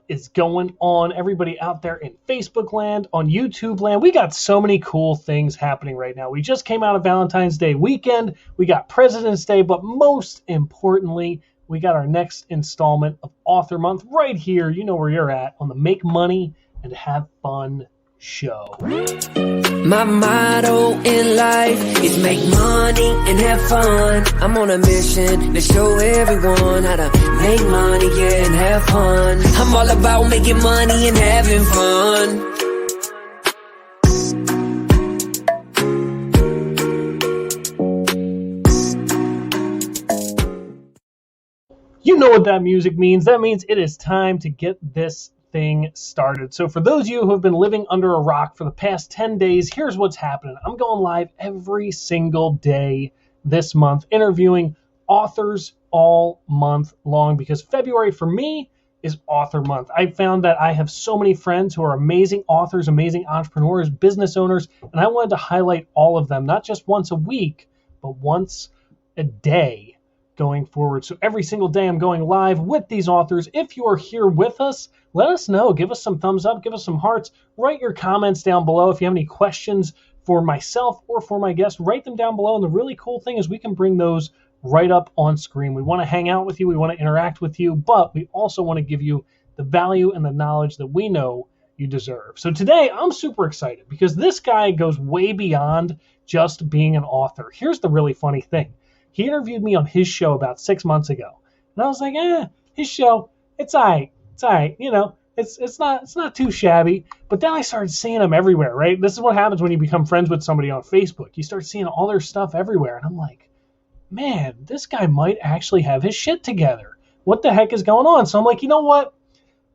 is going on? Everybody out there in Facebook land, on YouTube land, we got so many cool things happening right now. We just came out of Valentine's Day weekend. We got President's Day, but most importantly, we got our next installment of Author Month right here. You know where you're at on the Make Money and Have Fun show. My motto in life is make money and have fun. I'm on a mission to show everyone how to make money, yeah, and have fun. I'm all about making money and having fun. You know what that music means. That means it is time to get this thing started. So for those of you who have been living under a rock for the past 10 days, here's what's happening. I'm going live every single day this month, interviewing authors all month long, because February for me is Author Month. I found that I have so many friends who are amazing authors, amazing entrepreneurs, business owners, and I wanted to highlight all of them, not just once a week, but once a day going forward. So every single day I'm going live with these authors. If you are here with us, let us know. Give us some thumbs up. Give us some hearts. Write your comments down below. If you have any questions for myself or for my guest, write them down below. And the really cool thing is we can bring those right up on screen. We want to hang out with you. We want to interact with you, but we also want to give you the value and the knowledge that we know you deserve. So today I'm super excited because this guy goes way beyond just being an author. Here's the really funny thing. He interviewed me on his show about 6 months ago. And I was like, his show, it's all right. It's all right. You know, it's not too shabby. But then I started seeing him everywhere, right? This is what happens when you become friends with somebody on Facebook. You start seeing all their stuff everywhere. And I'm like, man, this guy might actually have his shit together. What the heck is going on? So I'm like, you know what?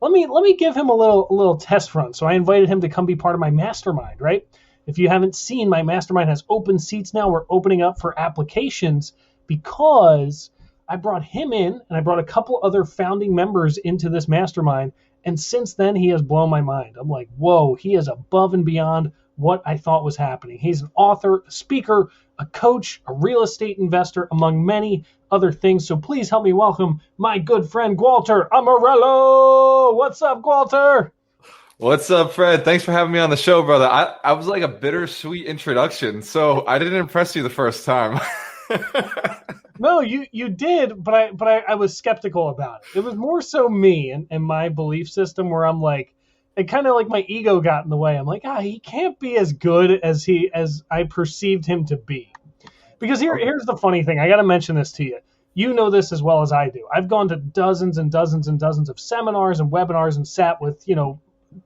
Let me give him a little test run. So I invited him to come be part of my mastermind, right? If you haven't seen, my mastermind has open seats now. We're opening up for applications because I brought him in and I brought a couple other founding members into this mastermind. And since then, he has blown my mind. I'm like, whoa, he is above and beyond what I thought was happening. He's an author, a speaker, a coach, a real estate investor, among many other things. So please help me welcome my good friend, Gualter Amarelo. What's up, Gualter? What's up, Fred? Thanks for having me on the show, brother. I was like a bittersweet introduction, so I didn't impress you the first time. No, you did, but I was skeptical about it. It was more so me and my belief system where I'm like, it kind of like my ego got in the way. I'm like, he can't be as good as I perceived him to be. Because here's the funny thing. I got to mention this to you. You know this as well as I do. I've gone to dozens and dozens and dozens of seminars and webinars and sat with,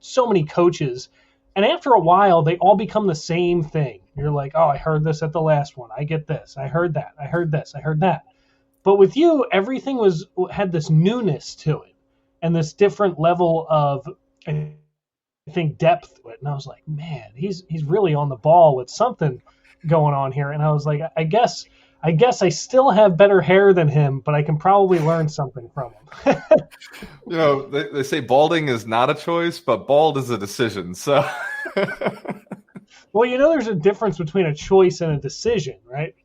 so many coaches. And after a while, they all become the same thing. You're like, I heard this at the last one. I get this. I heard that. I heard this. I heard that. But with you, everything had this newness to it and this different level of, I think, depth to it. And I was like, man, he's really on the ball with something going on here. And I was like, I guess I still have better hair than him, but I can probably learn something from him. They say balding is not a choice, but bald is a decision. So, well, there's a difference between a choice and a decision, right?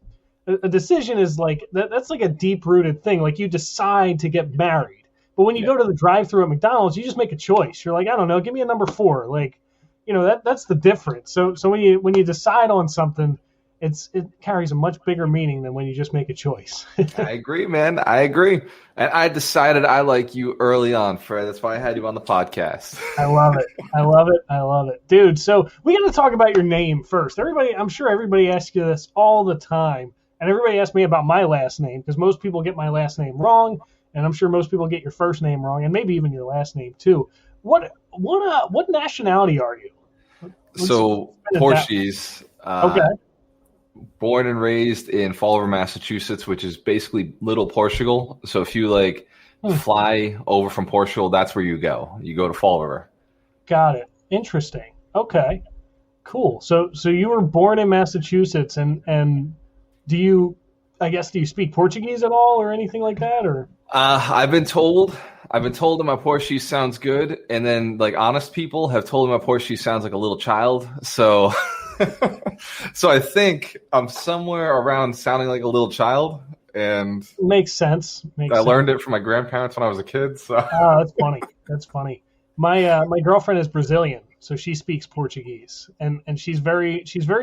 A decision is like that's like a deep-rooted thing. Like you decide to get married, but when you go to the drive-thru at McDonald's, you just make a choice. You're like, I don't know, give me a number 4. Like, that's the difference. So when you decide on something, it carries a much bigger meaning than when you just make a choice. I agree, man. I agree. And I decided I like you early on, Fred. That's why I had you on the podcast. I love it. I love it. I love it. Dude, so we got to talk about your name first. I'm sure everybody asks you this all the time. And everybody asks me about my last name because most people get my last name wrong. And I'm sure most people get your first name wrong and maybe even your last name too. What nationality are you? So Portuguese. Okay. Born and raised in Fall River, Massachusetts, which is basically little Portugal. So if you fly over from Portugal, that's where you go. You go to Fall River. Got it. Interesting. Okay. Cool. So you were born in Massachusetts and do you speak Portuguese at all or anything like that or? I've been told that my Portuguese sounds good, and then honest people have told me my Portuguese sounds like a little child. So so I think I'm somewhere around sounding like a little child, and makes sense. I learned it from my grandparents when I was a kid. So oh, that's funny. That's funny. My girlfriend is Brazilian, so she speaks Portuguese, and she's very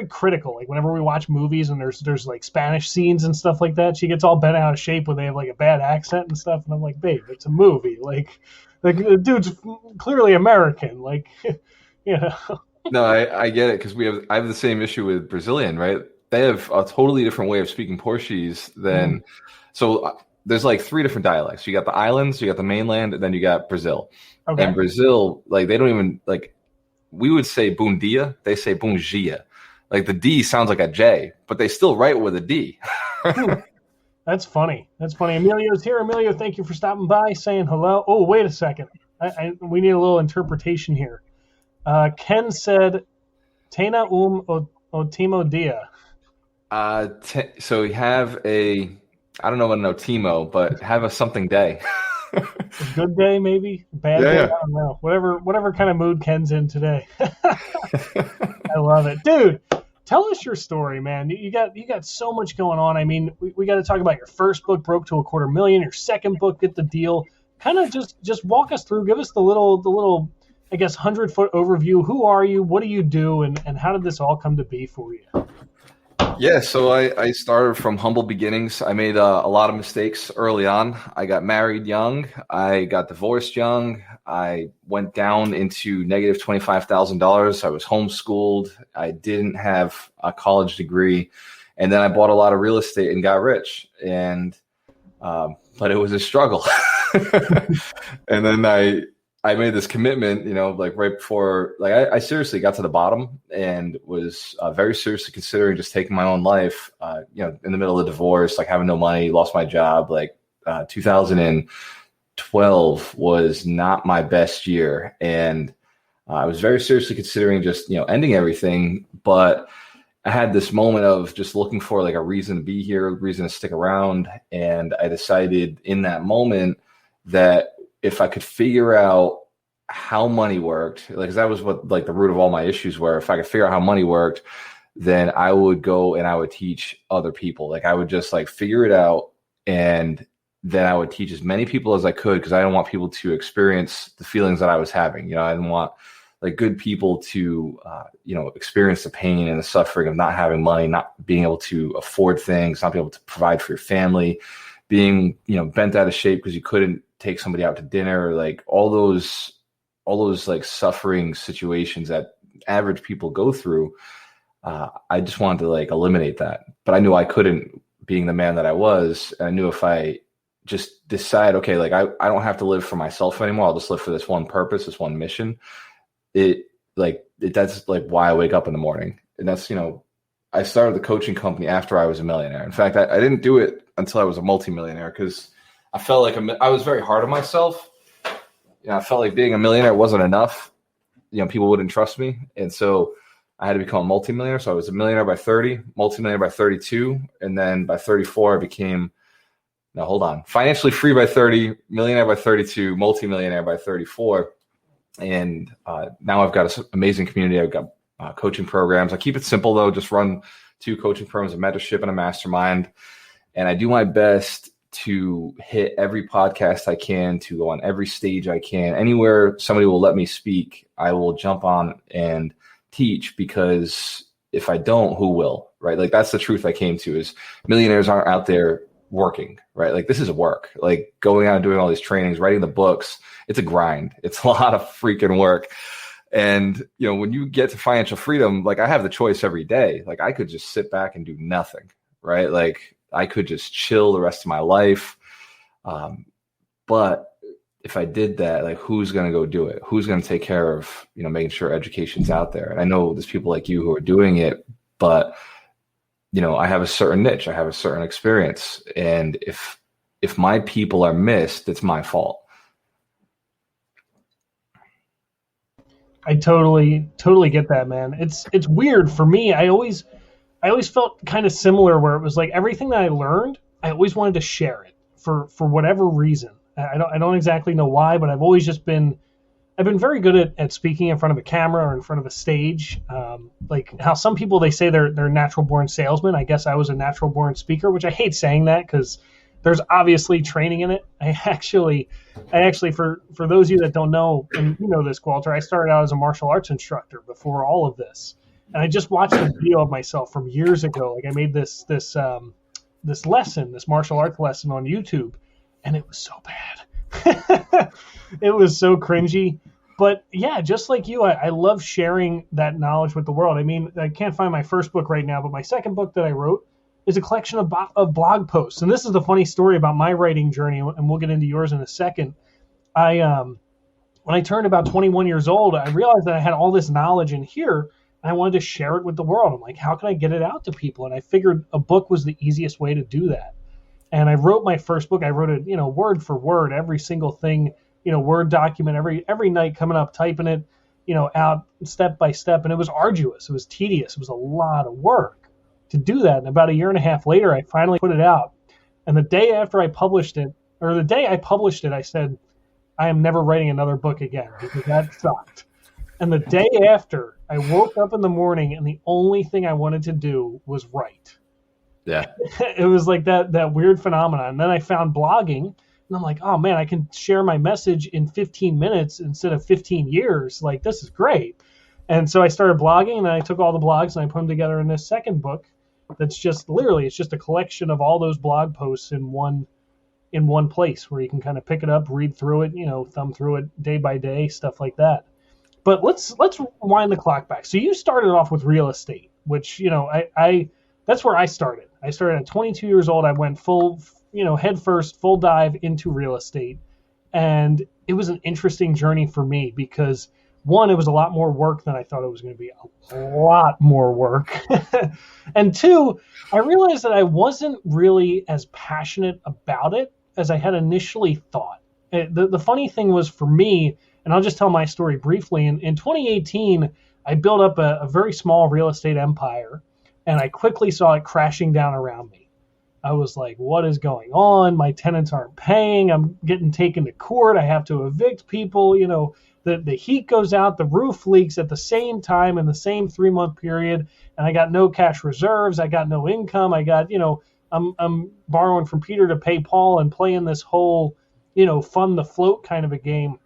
critical. Like whenever we watch movies and there's like Spanish scenes and stuff like that, she gets all bent out of shape when they have like a bad accent and stuff. And I'm like, babe, it's a movie. Like the dude's clearly American. Like, you know. No, I get it because I have the same issue with Brazilian, right? They have a totally different way of speaking Portuguese than there's like three different dialects. You got the islands, you got the mainland, and then you got Brazil. Okay. And Brazil, like they don't even like we would say bom dia, they say bom dia. Like the D sounds like a J, but they still write with a D. That's funny. That's funny. Emilio's here. Emilio, thank you for stopping by, saying hello. Oh, wait a second. We need a little interpretation here. Ken said, "Tena otimo dia." So we have I don't know what an otimo, but have a something day. A good day, maybe? A bad day? Yeah. I don't know. Whatever kind of mood Ken's in today. I love it. Dude, tell us your story, man. You got so much going on. I mean, we got to talk about your first book, broke to $250,000, your second book, Get the Deal. Kind of just walk us through, give us the little I guess 100-foot overview. Who are you? What do you do? And how did this all come to be for you? Yeah, so I started from humble beginnings. I made a lot of mistakes early on. I got married young. I got divorced young. I went down into negative $25,000. I was homeschooled. I didn't have a college degree. And then I bought a lot of real estate and got rich. But it was a struggle. And then I made this commitment, like right before, like I seriously got to the bottom and was very seriously considering just taking my own life, in the middle of divorce, like having no money, lost my job. Like 2012 was not my best year. And I was very seriously considering just, ending everything. But I had this moment of just looking for like a reason to be here, a reason to stick around. And I decided in that moment that if I could figure out how money worked, like, 'cause that was what like the root of all my issues were. If I could figure out how money worked, then I would go and I would teach other people. Like I would just like figure it out. And then I would teach as many people as I could, because I didn't want people to experience the feelings that I was having. I didn't want like good people to, experience the pain and the suffering of not having money, not being able to afford things, not being able to provide for your family, being, bent out of shape because you couldn't take somebody out to dinner, like all those like suffering situations that average people go through. I just wanted to like eliminate that, but I knew I couldn't, being the man that I was. And I knew if I just decide, okay, like I don't have to live for myself anymore. I'll just live for this one purpose, this one mission. That's like why I wake up in the morning. And that's, I started the coaching company after I was a millionaire. In fact, I didn't do it until I was a multimillionaire, because I felt like I was very hard on myself. I felt like being a millionaire wasn't enough. People wouldn't trust me. And so I had to become a multimillionaire. So I was a millionaire by 30, multimillionaire by 32. And then by 34, I became, financially free by 30, millionaire by 32, multimillionaire by 34. And now I've got an amazing community. I've got coaching programs. I keep it simple, though. Just run 2 coaching programs, a mentorship and a mastermind. And I do my best to hit every podcast I can, to go on every stage I can. Anywhere somebody will let me speak, I will jump on and teach, because if I don't, who will, right? Like that's the truth I came to, is millionaires aren't out there working, right? Like this is work, like going out and doing all these trainings, writing the books. It's a grind. It's a lot of freaking work. And, when you get to financial freedom, like I have the choice every day. Like I could just sit back and do nothing, right? Like I could just chill the rest of my life. But if I did that, like who's going to go do it? Who's going to take care of, making sure education's out there? And I know there's people like you who are doing it, but, I have a certain niche. I have a certain experience. And if my people are missed, it's my fault. I totally get that, man. It's weird for me. I always felt kind of similar, where it was like everything that I learned, I always wanted to share it for whatever reason. I don't exactly know why, but I've always just been, I've been very good at speaking in front of a camera or in front of a stage. Like how some people, they say they're natural born salesmen. I guess I was a natural born speaker, which I hate saying that, because there's obviously training in it. I actually, for those of you that don't know, and you know this, Gualter, I started out as a martial arts instructor before all of this, and I just watched a video of myself from years ago. Like I made this lesson, this martial arts lesson on YouTube, and it was so bad. It was so cringy. But yeah, just like you, I love sharing that knowledge with the world. I mean, I can't find my first book right now, but my second book that I wrote is a collection of blog posts. And this is the funny story about my writing journey, and we'll get into yours in a second. When I turned about 21 years old, I realized that I had all this knowledge in here, and I wanted to share it with the world. I'm like, how can I get it out to people? And I figured a book was the easiest way to do that. And I wrote my first book. I wrote it, word for word, every single thing, Word document, every night coming up, typing it, out step by step. And it was arduous. It was tedious. It was a lot of work to do that. And about a year and a half later, I finally put it out. And the day after I published it, I said, I am never writing another book again because that sucked. And the day after, I woke up in the morning and the only thing I wanted to do was write. Yeah. It was like that weird phenomenon. And then I found blogging. And I'm like, oh man, I can share my message in 15 minutes instead of 15 years. Like, this is great. And so I started blogging, and I took all the blogs and I put them together in this second book. That's just it's just a collection of all those blog posts in one place where you can kind of pick it up, read through it, thumb through it day by day, stuff like that. But let's wind the clock back. So you started off with real estate, which, I that's where I started. I started at 22 years old. I went full head first, full dive into real estate. And it was an interesting journey for me because, one, it was a lot more work than I thought it was going to be. A lot more work. And two, I realized that I wasn't really as passionate about it as I had initially thought. The funny thing was for me, and I'll just tell my story briefly, in 2018, I built up a very small real estate empire, and I quickly saw it crashing down around me. I was like, what is going on? My tenants aren't paying. I'm getting taken to court. I have to evict people. The heat goes out. The roof leaks at the same time in the same 3-month period. And I got no cash reserves. I got no income. I got, I'm borrowing from Peter to pay Paul and playing this whole, fund the float kind of a game.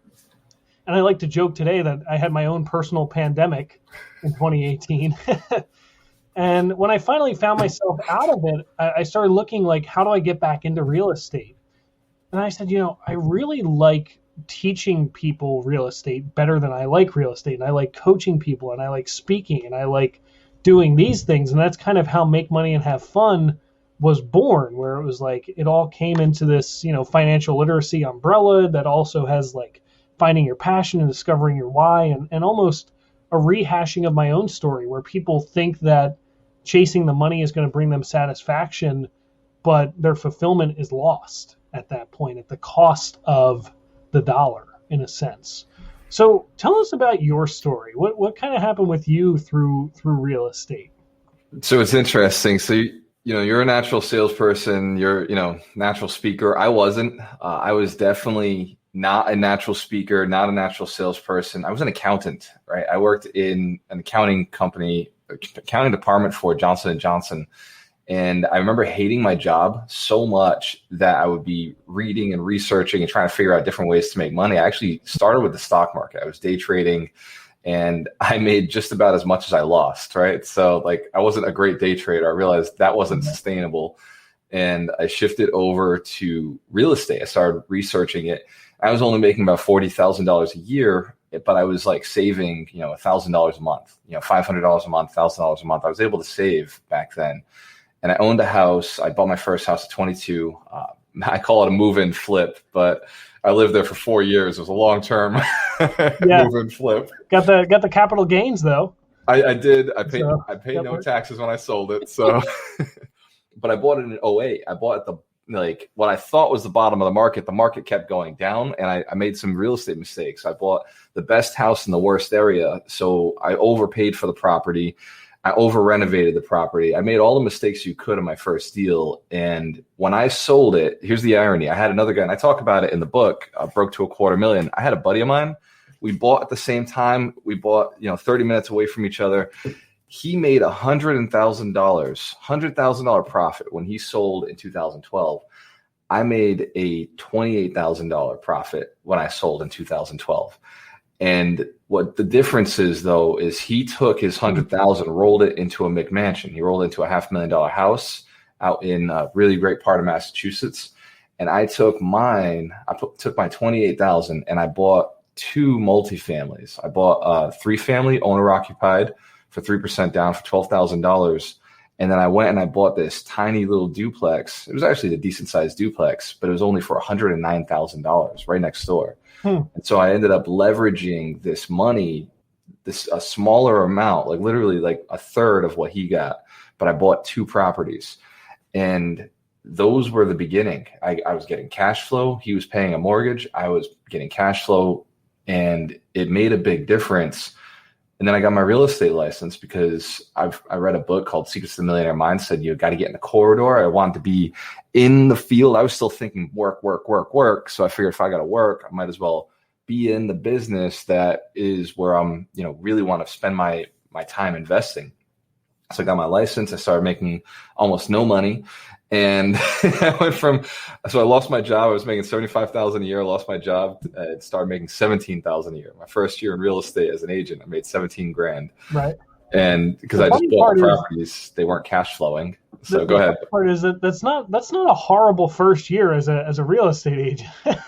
And I like to joke today that I had my own personal pandemic in 2018. And when I finally found myself out of it, I started looking like, how do I get back into real estate? And I said, I really like teaching people real estate better than I like real estate. And I like coaching people, and I like speaking, and I like doing these things. And that's kind of how Make Money and Have Fun was born, where it was like, it all came into this, financial literacy umbrella that also has like finding your passion and discovering your why, and almost a rehashing of my own story where people think that chasing the money is going to bring them satisfaction, but their fulfillment is lost at that point at the cost of the dollar, in a sense. So tell us about your story. What kind of happened with you through real estate? So it's interesting. So, you're a natural salesperson, you're, natural speaker. I wasn't. I was definitely not a natural speaker, not a natural salesperson. I was an accountant, right? I worked in an accounting department for Johnson & Johnson. And I remember hating my job so much that I would be reading and researching and trying to figure out different ways to make money. I actually started with the stock market. I was day trading, and I made just about as much as I lost, right? So like, I wasn't a great day trader. I realized that wasn't sustainable. And I shifted over to real estate. I started researching it. I was only making about $40,000 a year, but I was like saving, $1,000 a month, $500 a month, $1,000 a month. I was able to save back then. And I owned a house. I bought my first house at 22. I call it a move-in flip, but I lived there for 4 years. It was a long-term move-in flip. Got the capital gains though. I did. I paid no taxes when I sold it. So, but I bought it in 2008. I bought at what I thought was the bottom of the market. The market kept going down, and I made some real estate mistakes. I bought the best house in the worst area, so I overpaid for the property. I over renovated the property. I made all the mistakes you could in my first deal. And when I sold it, here's the irony. I had another guy, and I talk about it in the book, Broke to $250,000. I had a buddy of mine. We bought at the same time. We bought, 30 minutes away from each other. He made $100,000 profit when he sold in 2012. I made a $28,000 profit when I sold in 2012. And what the difference is, though, is he took his 100,000, rolled it into a McMansion. He rolled into a $500,000 house out in a really great part of Massachusetts. And I took mine. Took my 28,000 and I bought 2 multifamilies. I bought a 3-family owner occupied for 3% down for $12,000. And then I went and I bought this tiny little duplex. It was actually a decent sized duplex, but it was only for $109,000 right next door. And so I ended up leveraging this money, a smaller amount, like literally like a third of what he got. But I bought 2 properties, and those were the beginning. I was getting cash flow. He was paying a mortgage. I was getting cash flow, and it made a big difference. And then I got my real estate license because I read a book called Secrets to the Millionaire Mindset. You got to get in the corridor. I wanted to be in the field. I was still thinking work. So I figured if I got to work, I might as well be in the business that is where I'm, really want to spend my time investing. So I got my license. I started making almost no money. And I lost my job. I was making $75,000 a year. I lost my job and started making $17,000 a year. My first year in real estate as an agent, I made $17,000. Right. And because I just bought the properties, they weren't cash flowing. So go ahead. The part is that that's not a horrible first year as a real estate agent.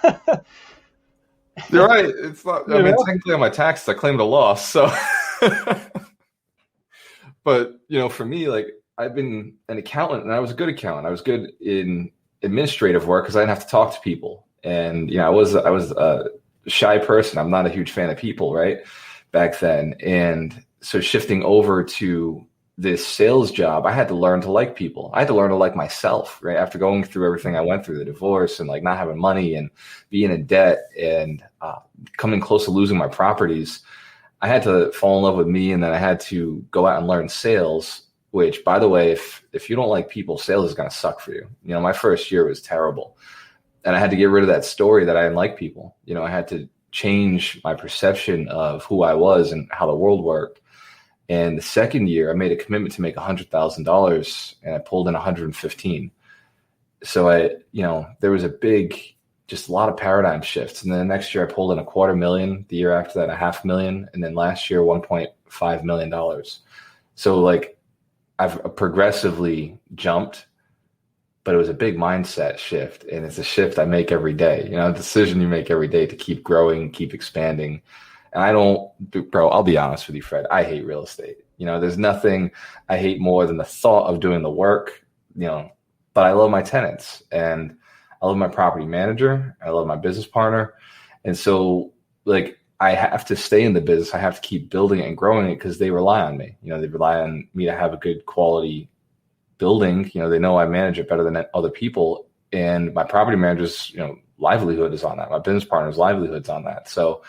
You're right. It's not. I mean, technically on my taxes, I claimed a loss. So, but for me, like, I've been an accountant, and I was a good accountant. I was good in administrative work because I didn't have to talk to people. And I was a shy person. I'm not a huge fan of people, right, back then. And so shifting over to this sales job, I had to learn to like people. I had to learn to like myself, right? After going through everything I went through, the divorce and like not having money and being in debt and coming close to losing my properties, I had to fall in love with me, and then I had to go out and learn sales. Which, by the way, if you don't like people, sales is going to suck for you. My first year was terrible, and I had to get rid of that story that I didn't like people. I had to change my perception of who I was and how the world worked. And the second year, I made a commitment to make $100,000, and I pulled in 115. So there was just a lot of paradigm shifts. And then the next year, I pulled in $250,000. The year after that, $500,000, and then last year, $1.5 million. So like, I've progressively jumped, but it was a big mindset shift, and it's a shift I make every day. A decision you make every day to keep growing, keep expanding. And I'll be honest with you, Fred, I hate real estate. There's nothing I hate more than the thought of doing the work, but I love my tenants, and I love my property manager. I love my business partner. And so like, I have to stay in the business. I have to keep building it and growing it because they rely on me. They rely on me to have a good quality building. They know I manage it better than other people. And my property manager's, livelihood is on that. My business partner's livelihood's on that. So,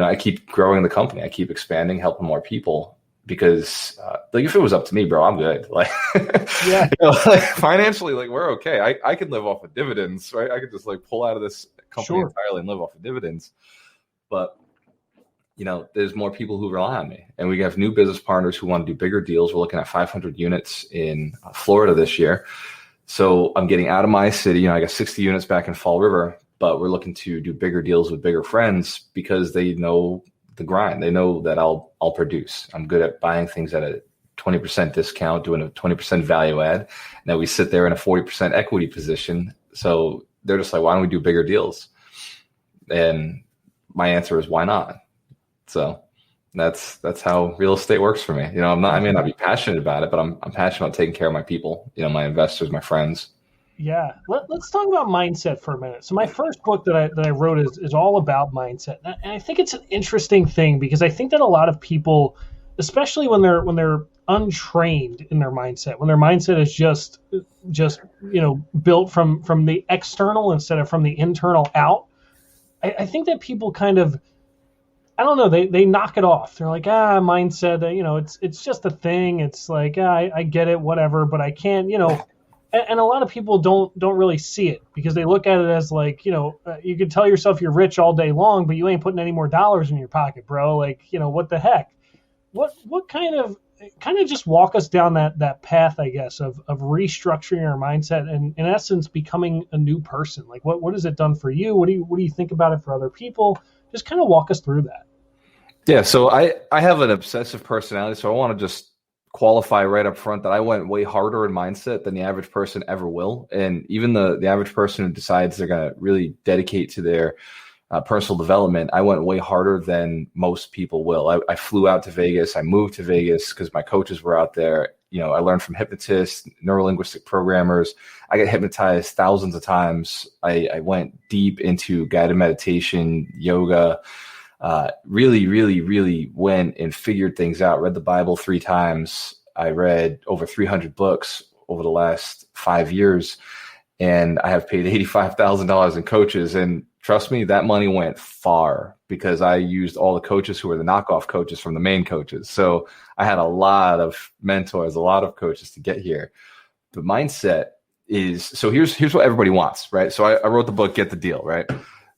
I keep growing the company. I keep expanding, helping more people because like if it was up to me, bro, I'm good. Like, yeah, financially, like we're okay. I could live off of dividends, right? I could just like pull out of this company entirely and live off of dividends. But there's more people who rely on me, and we have new business partners who want to do bigger deals. We're looking at 500 units in Florida this year. So I'm getting out of my city. I got 60 units back in Fall River, but we're looking to do bigger deals with bigger friends because they know the grind. They know that I'll produce. I'm good at buying things at a 20% discount, doing a 20% value add. And then we sit there in a 40% equity position. So they're just like, why don't we do bigger deals? And my answer is, why not? So that's how real estate works for me. I may not be passionate about it, but I'm passionate about taking care of my people, my investors, my friends. Yeah. Let's talk about mindset for a minute. So my first book that I wrote is all about mindset. And I think it's an interesting thing because I think that a lot of people, especially when they're untrained in their mindset, when their mindset is just built from the external instead of from the internal out, I think that people kind of, I don't know, they knock it off. They're like, mindset, it's just a thing. It's like, I get it, whatever, but I can't, and a lot of people don't really see it because they look at it as like, you could tell yourself you're rich all day long, but you ain't putting any more dollars in your pocket, bro. Like, what the heck? What kind of kind of just walk us down that path, I guess, of restructuring our mindset and in essence becoming a new person. Like what has it done for you? What do you think about it for other people? Just kind of walk us through that. Yeah, so I have an obsessive personality, so I want to just qualify right up front that I went way harder in mindset than the average person ever will. And even the average person who decides they're going to really dedicate to their personal development, I went way harder than most people will. I flew out to Vegas. I moved to Vegas because my coaches were out there. You know, I learned from hypnotists, neurolinguistic programmers. I got hypnotized thousands of times. I went deep into guided meditation, yoga, really, really, really went and figured things out. Read the Bible 3 times. I read over 300 books over the last 5 years, and I have paid $85,000 in coaches. And trust me, that money went far because I used all the coaches who were the knockoff coaches from the main coaches. So I had a lot of mentors, a lot of coaches to get here. The mindset is, so here's what everybody wants, right? So I wrote the book, Get the Deal, right?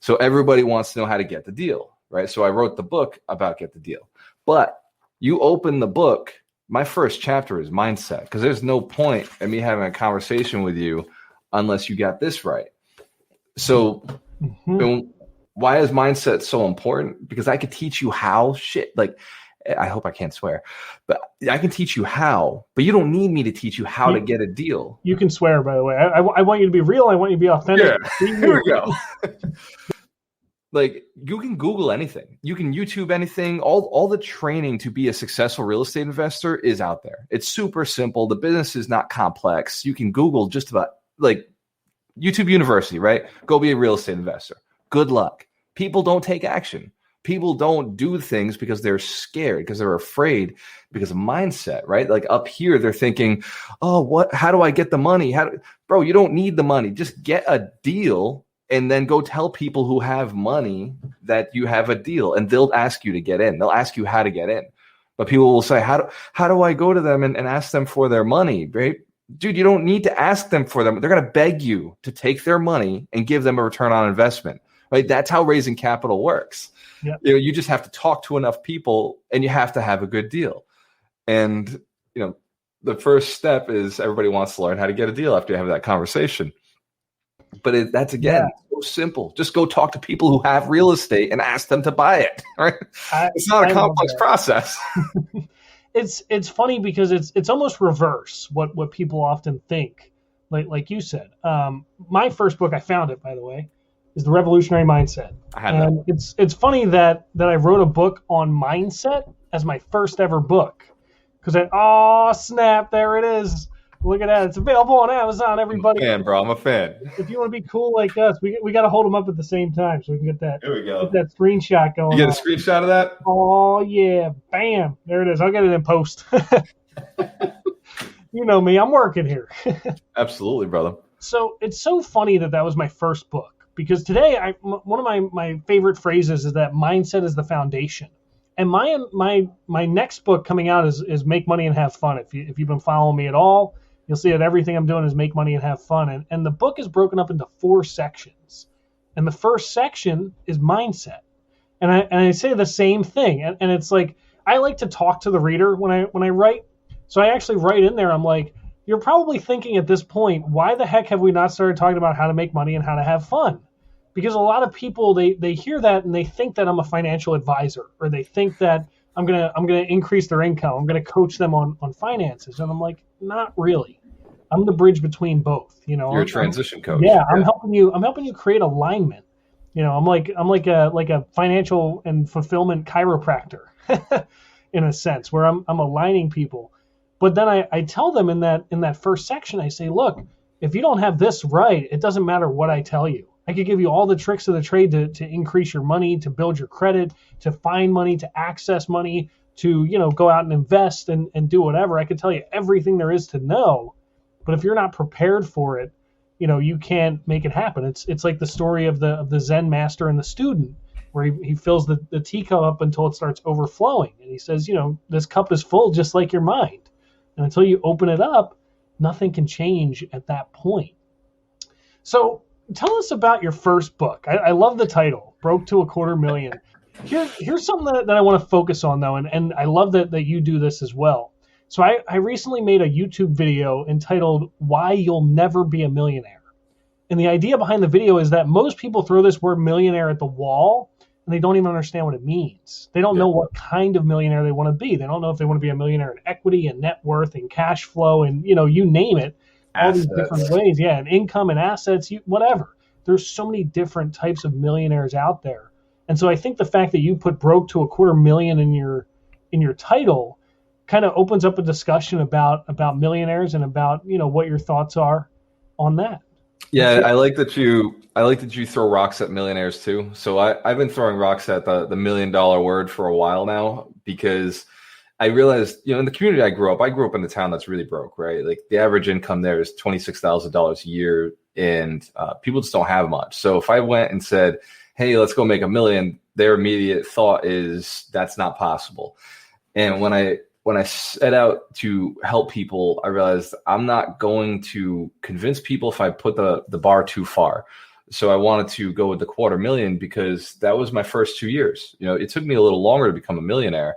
So everybody wants to know how to get the deal, right? So I wrote the book about Get the Deal. But you open the book, my first chapter is mindset, because there's no point in me having a conversation with you unless you got this right. So why is mindset so important? Because I could teach you how I hope I can't swear, but I can teach you how, but you don't need me to teach you how to get a deal. You can swear, by the way. I want you to be real. I want you to be authentic. Yeah. Here we go. Like, you can Google anything. You can YouTube anything. All the training to be a successful real estate investor is out there. It's super simple. The business is not complex. You can Google just about, like, YouTube University, right? Go be a real estate investor. Good luck. People don't take action. People don't do things because they're scared, because they're afraid, because of mindset, right? Like up here, they're thinking, oh, how do I get the money? Bro, you don't need the money. Just get a deal and then go tell people who have money that you have a deal, and they'll ask you to get in. They'll ask you how to get in. But people will say, how do I go to them and ask them for their money, right? Dude, you don't need to ask them for them. They're going to beg you to take their money and give them a return on investment, right? That's how raising capital works. Yep. You know, you just have to talk to enough people, and you have to have a good deal. And, you know, the first step is everybody wants to learn how to get a deal after you have that conversation. But that's, again, so simple. Just go talk to people who have real estate and ask them to buy it. Right? It's not a complex process. It's funny because it's almost reverse what people often think. Like you said, my first book, I found it, by the way, is The Revolutionary Mindset. And it's funny that I wrote a book on mindset as my first ever book, because snap, there it is. Look at that. It's available on Amazon, everybody. I'm a fan, bro. I'm a fan. If you want to be cool like us, we got to hold them up at the same time so we can get that. There we go. Get that screenshot going. You get a screenshot of that? Oh, yeah. Bam. There it is. I'll get it in post. You know me. I'm working here. Absolutely, brother. So it's so funny that was my first book, because today one of my favorite phrases is that mindset is the foundation. And my next book coming out is Make Money and Have Fun. If you've been following me at all, you'll see that everything I'm doing is make money and have fun. And the book is broken up into 4 sections. And the first section is mindset. And I say the same thing. And it's like, I like to talk to the reader when I write. So I actually write in there, I'm like, you're probably thinking at this point, why the heck have we not started talking about how to make money and how to have fun? Because a lot of people, they hear that and they think that I'm a financial advisor, or they think that I'm gonna increase their income. I'm gonna coach them on finances. And I'm like, not really. I'm the bridge between both. You know, you're a transition coach. Yeah, I'm helping you create alignment. You know, I'm like a financial and fulfillment chiropractor in a sense, where I'm aligning people. But then I tell them in that first section, I say, look, if you don't have this right, it doesn't matter what I tell you. I could give you all the tricks of the trade to increase your money, to build your credit, to find money, to access money, to, you know, go out and invest and do whatever. I could tell you everything there is to know. But if you're not prepared for it, you know, you can't make it happen. It's like the story of the Zen master and the student, where he fills the teacup up until it starts overflowing. And he says, you know, this cup is full just like your mind. And until you open it up, nothing can change at that point. So tell us about your first book. I love the title, Broke to $250,000. Here's something that I want to focus on, though, and I love that you do this as well. So I recently made a YouTube video entitled Why You'll Never Be a Millionaire. And the idea behind the video is that most people throw this word millionaire at the wall and they don't even understand what it means. They don't know what kind of millionaire they want to be. They don't know if they want to be a millionaire in equity and net worth and cash flow and, you name it, all these different ways. Yeah, and income and assets, whatever. There's so many different types of millionaires out there. And so I think the fact that you put broke to $250,000 in your title kind of opens up a discussion about millionaires and about, what your thoughts are on that. Yeah, I like that you throw rocks at millionaires too. So I've been throwing rocks at the $1 million word for a while now, because I realized, in the community I grew up in a town that's really broke, right? Like the average income there is $26,000 a year, and people just don't have much. So if I went and said, hey, let's go make $1 million, their immediate thought is that's not possible. And when I set out to help people, I realized I'm not going to convince people if I put the bar too far. So I wanted to go with the $250,000 because that was my first 2 years. It took me a little longer to become a millionaire.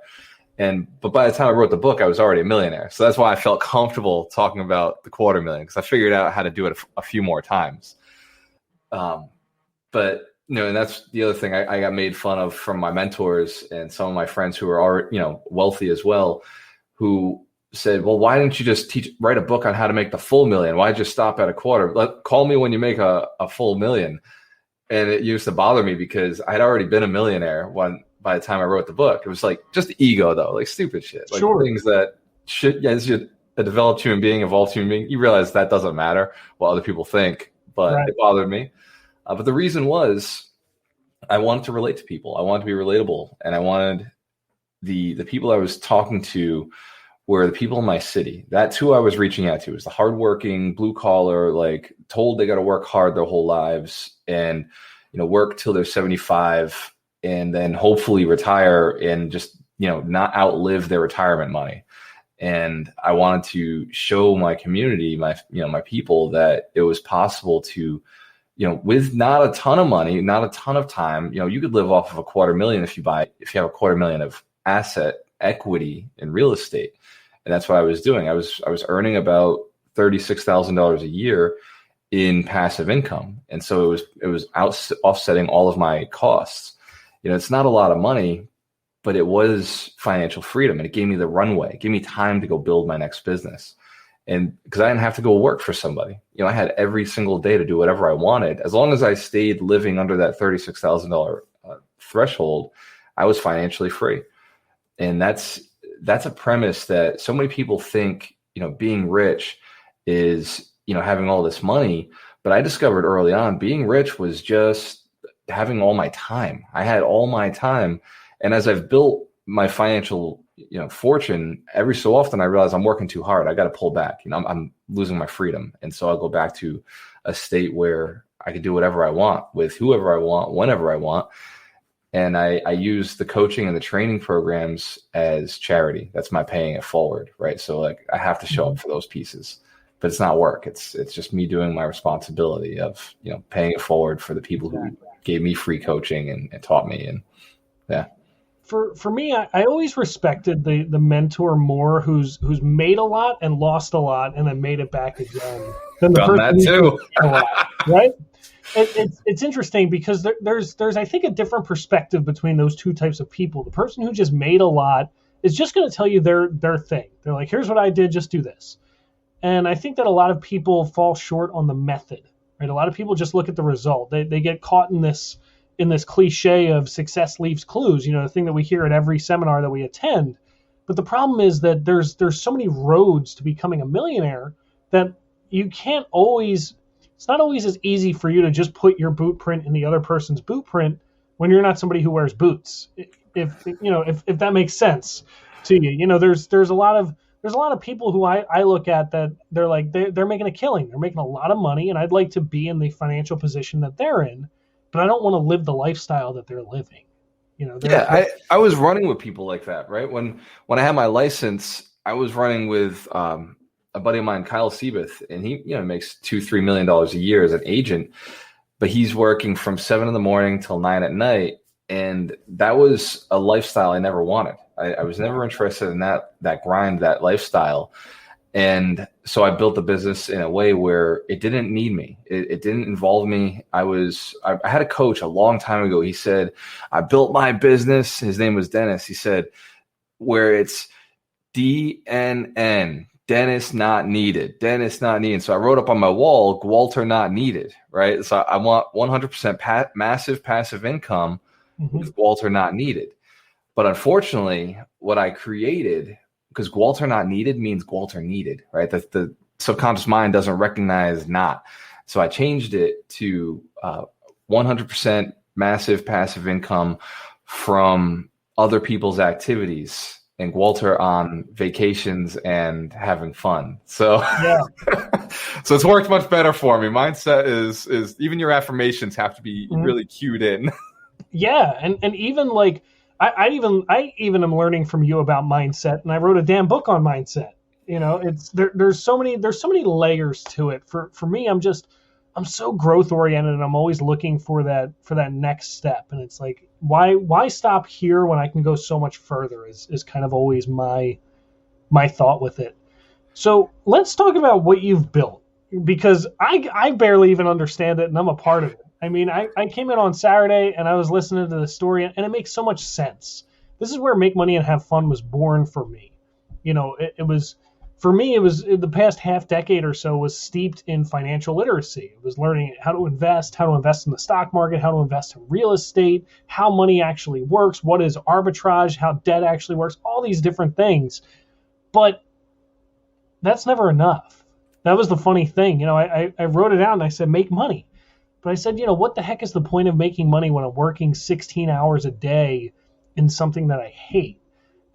But by the time I wrote the book, I was already a millionaire. So that's why I felt comfortable talking about the $250,000, because I figured out how to do it a few more times. But and that's the other thing I got made fun of from my mentors and some of my friends who are already, wealthy as well, who said, well, why didn't you just write a book on how to make the full $1 million? Why just stop at a quarter? Call me when you make a full $1 million. And it used to bother me because I'd already been a millionaire by the time I wrote the book. It was like just ego though, like stupid shit, like things that as a developed human being, evolved human being, you realize that doesn't matter what other people think, but It bothered me. But the reason was I wanted to relate to people. I wanted to be relatable, and I wanted the people I was talking to were the people in my city. That's who I was reaching out to. It was the hardworking, blue collar, like told they got to work hard their whole lives and work till they're 75 and then hopefully retire and just not outlive their retirement money. And I wanted to show my community, my people, that it was possible to, with not a ton of money, not a ton of time, you could live off of $250,000 if you have $250,000 of asset equity in real estate. And that's what I was doing. I was earning about $36,000 a year in passive income. And so it was offsetting all of my costs. It's not a lot of money, but it was financial freedom, and it gave me the runway, it gave me time to go build my next business. And because I didn't have to go work for somebody, I had every single day to do whatever I wanted. As long as I stayed living under that $36,000 threshold, I was financially free. And that's a premise that so many people think, being rich is, having all this money. But I discovered early on, being rich was just having all my time. I had all my time. And as I've built my financial, fortune, every so often I realize I'm working too hard. I got to pull back. I'm losing my freedom. And so I'll go back to a state where I can do whatever I want with whoever I want, whenever I want. And I use the coaching and the training programs as charity. That's my paying it forward, right? So like I have to show up for those pieces, but it's not work. It's just me doing my responsibility of, paying it forward for the people who gave me free coaching and taught me. And yeah. For me, I always respected the mentor more who's made a lot and lost a lot and then made it back again than the person that too. A lot, right? It's interesting because there's I think a different perspective between those two types of people. The person who just made a lot is just going to tell you their thing. They're like, here's what I did, just do this. And I think that a lot of people fall short on the method, right? A lot of people just look at the result. They get caught in this cliche of success leaves clues, the thing that we hear at every seminar that we attend. But the problem is that there's so many roads to becoming a millionaire that you can't always, it's not always as easy for you to just put your boot print in the other person's boot print when you're not somebody who wears boots. If that makes sense to you. There's a lot of people who I look at that they're like, they're making a killing. They're making a lot of money, and I'd like to be in the financial position that they're in. But I don't want to live the lifestyle that they're living. I was running with people like that, right? When I had my license, I was running with a buddy of mine, Kyle Seabeth, and he makes $2-3 million a year as an agent, but he's working from 7 a.m. till 9 p.m. And that was a lifestyle I never wanted. I was never interested in that grind, that lifestyle. And so I built the business in a way where it didn't need me. It didn't involve me. I had a coach a long time ago. He said, I built my business. His name was Dennis. He said, where it's DNN, Dennis not needed, Dennis not needed. So I wrote up on my wall, Gualter not needed, right? So I want 100% massive passive income with Gualter not needed. But unfortunately, what I created, because Gualter not needed means Gualter needed, right? The subconscious mind doesn't recognize not. So I changed it to 100% massive passive income from other people's activities, and Gualter on vacations and having fun. So, yeah. So it's worked much better for me. Mindset is even your affirmations have to be really cued in. Yeah, and even like I even am learning from you about mindset, and I wrote a damn book on mindset. You know, it's there's so many layers to it. For me, I'm so growth oriented, and I'm always looking for that next step. And it's like, why stop here when I can go so much further is kind of always my thought with it. So let's talk about what you've built, because I barely even understand it, and I'm a part of it. I mean, I came in on Saturday and I was listening to the story, and it makes so much sense. This is where Make Money and Have Fun was born for me. You know, it was, for me, it was the past half decade or so was steeped in financial literacy. It was learning how to invest in the stock market, how to invest in real estate, how money actually works, what is arbitrage, how debt actually works, all these different things. But that's never enough. That was the funny thing. You know, I wrote it out and I said, make money. But I said, you know, what the heck is the point of making money when I'm working 16 hours a day in something that I hate?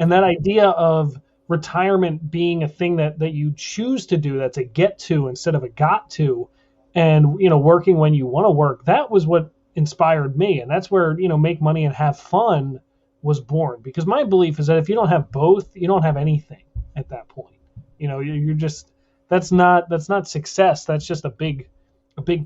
And that idea of retirement being a thing that you choose to do, that's a get to instead of a got to, and, you know, working when you want to work, that was what inspired me. And that's where, you know, Make Money and Have Fun was born. Because my belief is that if you don't have both, you don't have anything at that point. You know, you're just, that's not success. That's just a big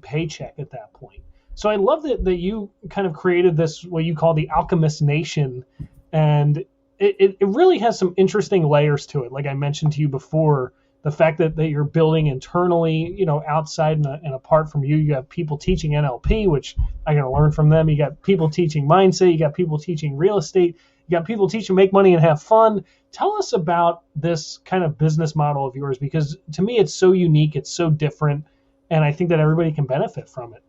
paycheck at that point. So I love that you kind of created this, what you call the Alchemist Nation, and it really has some interesting layers to it. Like I mentioned to you before, the fact that you're building internally, you know, outside and apart from you. You have people teaching NLP, which I got to learn from them. You got people teaching mindset. You got people teaching real estate. You got people teaching Make Money and Have Fun. Tell us about this kind of business model of yours, because to me it's so unique, it's so different, and I think that everybody can benefit from it.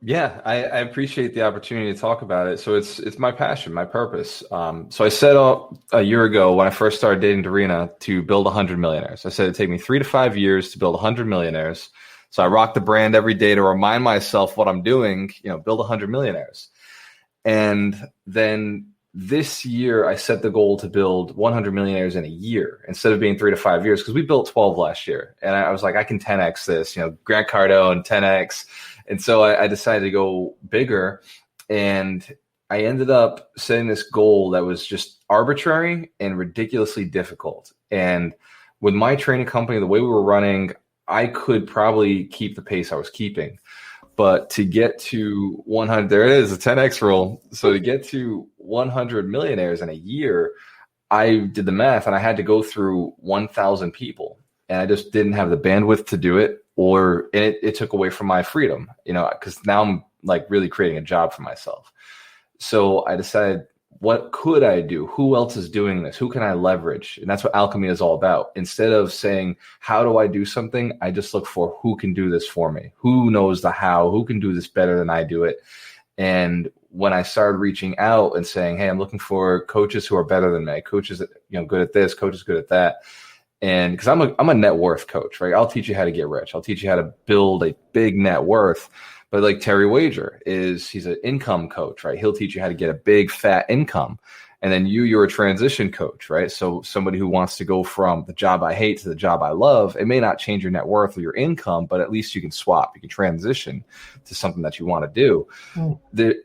Yeah, I appreciate the opportunity to talk about it. So it's my passion, my purpose. So I set up a year ago when I first started dating Dorina to build 100 millionaires. I said it'd take me 3 to 5 years to build 100 millionaires. So I rock the brand every day to remind myself what I'm doing, you know, build 100 millionaires. And then this year I set the goal to build 100 millionaires in a year instead of being 3 to 5 years, because we built 12 last year. And I was like, I can 10X this, you know, Grant Cardone, 10X. And so I decided to go bigger, and I ended up setting this goal that was just arbitrary and ridiculously difficult. And with my training company, the way we were running, I could probably keep the pace I was keeping. But to get to 100, there it is, the 10X rule. So to get to 100 millionaires in a year, I did the math and I had to go through 1,000 people. And I just didn't have the bandwidth to do it, or it took away from my freedom, you know, because now I'm like really creating a job for myself. So I decided, what could I do? Who else is doing this? Who can I leverage? And that's what alchemy is all about. Instead of saying, how do I do something? I just look for who can do this for me? Who knows the how? Who can do this better than I do it? And when I started reaching out and saying, hey, I'm looking for coaches who are better than me, coaches that, you know, good at this, coaches good at that. And because I'm a net worth coach, right? I'll teach you how to get rich. I'll teach you how to build a big net worth. But like Terry Wager he's an income coach, right? He'll teach you how to get a big fat income. And then you're a transition coach, right? So somebody who wants to go from the job I hate to the job I love, it may not change your net worth or your income, but at least you can swap. You can transition to something that you want to do.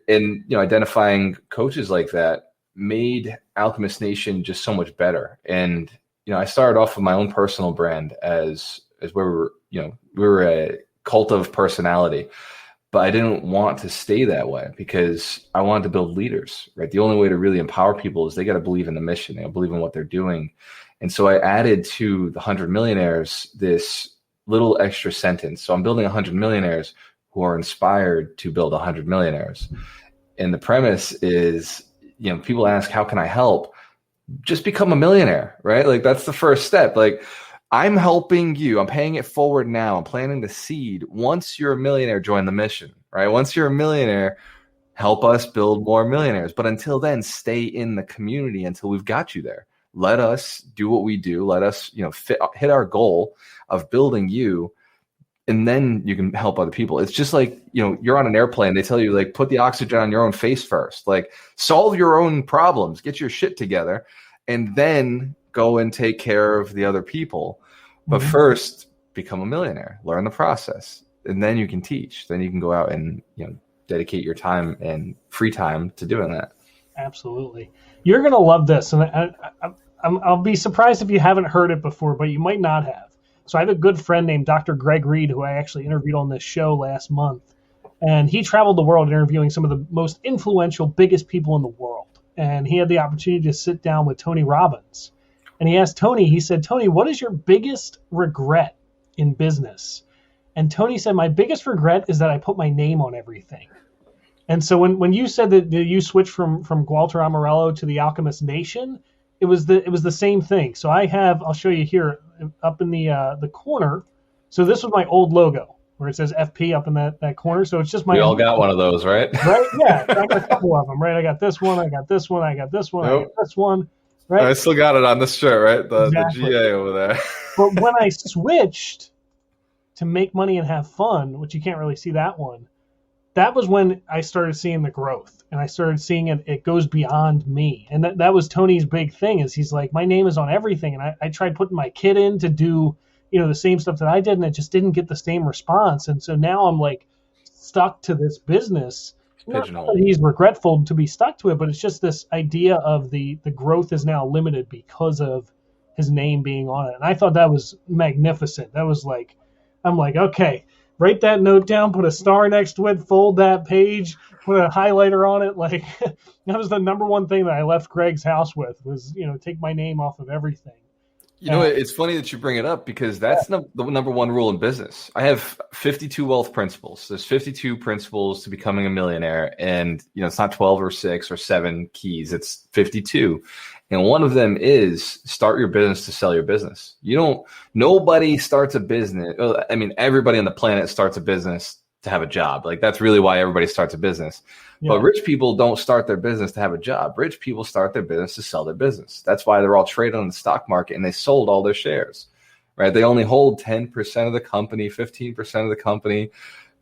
And you know, identifying coaches like that made Alchemist Nation just so much better. And you know, I started off with my own personal brand as where we were a cult of personality. But I didn't want to stay that way because I wanted to build leaders, right? The only way to really empower people is they got to believe in the mission. They got to believe in what they're doing. And so I added to the 100 Millionaires this little extra sentence. So I'm building 100 millionaires who are inspired to build 100 millionaires. And the premise is, people ask, how can I help? Just become a millionaire, right? Like that's the first step. Like I'm helping you. I'm paying it forward now. I'm planting the seed. Once you're a millionaire, join the mission, right? Once you're a millionaire, help us build more millionaires. But until then, stay in the community until we've got you there. Let us do what we do. Let us, hit our goal of building you, and then you can help other people. It's just like, you're on an airplane. They tell you, like, put the oxygen on your own face first. Like, solve your own problems. Get your shit together, and then go and take care of the other people. But first, become a millionaire. Learn the process, and then you can teach. Then you can go out and dedicate your time and free time to doing that. Absolutely. You're going to love this. And I'll be surprised if you haven't heard it before, but you might not have. So I have a good friend named Dr. Greg Reed, who I actually interviewed on this show last month. And he traveled the world interviewing some of the most influential, biggest people in the world. And he had the opportunity to sit down with Tony Robbins. And he asked Tony, he said, Tony, what is your biggest regret in business? And Tony said, my biggest regret is that I put my name on everything. And so when you said that you switched from Gualter Amarelo to the Alchemist Nation, it was the same thing. So I'll show you here up in the corner. So this was my old logo where it says FP up in that corner. So it's just my. We all got one of those, right? Right? Yeah, I got a couple of them, right? I got this one, I got this one, I got this one, I got this one. Right? I still got it on this shirt, right? Exactly. The GA over there. But when I switched to make money and have fun, which you can't really see that one, that was when I started seeing the growth, and I started seeing it goes beyond me. And that was Tony's big thing, is he's like, my name is on everything. And I tried putting my kid in to do, the same stuff that I did, and it just didn't get the same response. And so now I'm like stuck to this business. Not that he's regretful to be stuck to it, but it's just this idea of the growth is now limited because of his name being on it. And I thought that was magnificent. That was like, I'm like, okay, write that note down, put a star next to it, fold that page, put a highlighter on it. Like that was the number one thing that I left Greg's house with was, take my name off of everything. It's funny that you bring it up because that's the number one rule in business. I have 52 wealth principles. There's 52 principles to becoming a millionaire. And, it's not 12 or 6 or 7 keys. It's 52. And one of them is start your business to sell your business. Nobody starts a business. I mean, everybody on the planet starts a business to have a job. Like that's really why everybody starts a business. Yeah. But rich people don't start their business to have a job. Rich people start their business to sell their business. That's why they're all traded on the stock market and they sold all their shares, right? They only hold 10% of the company, 15% of the company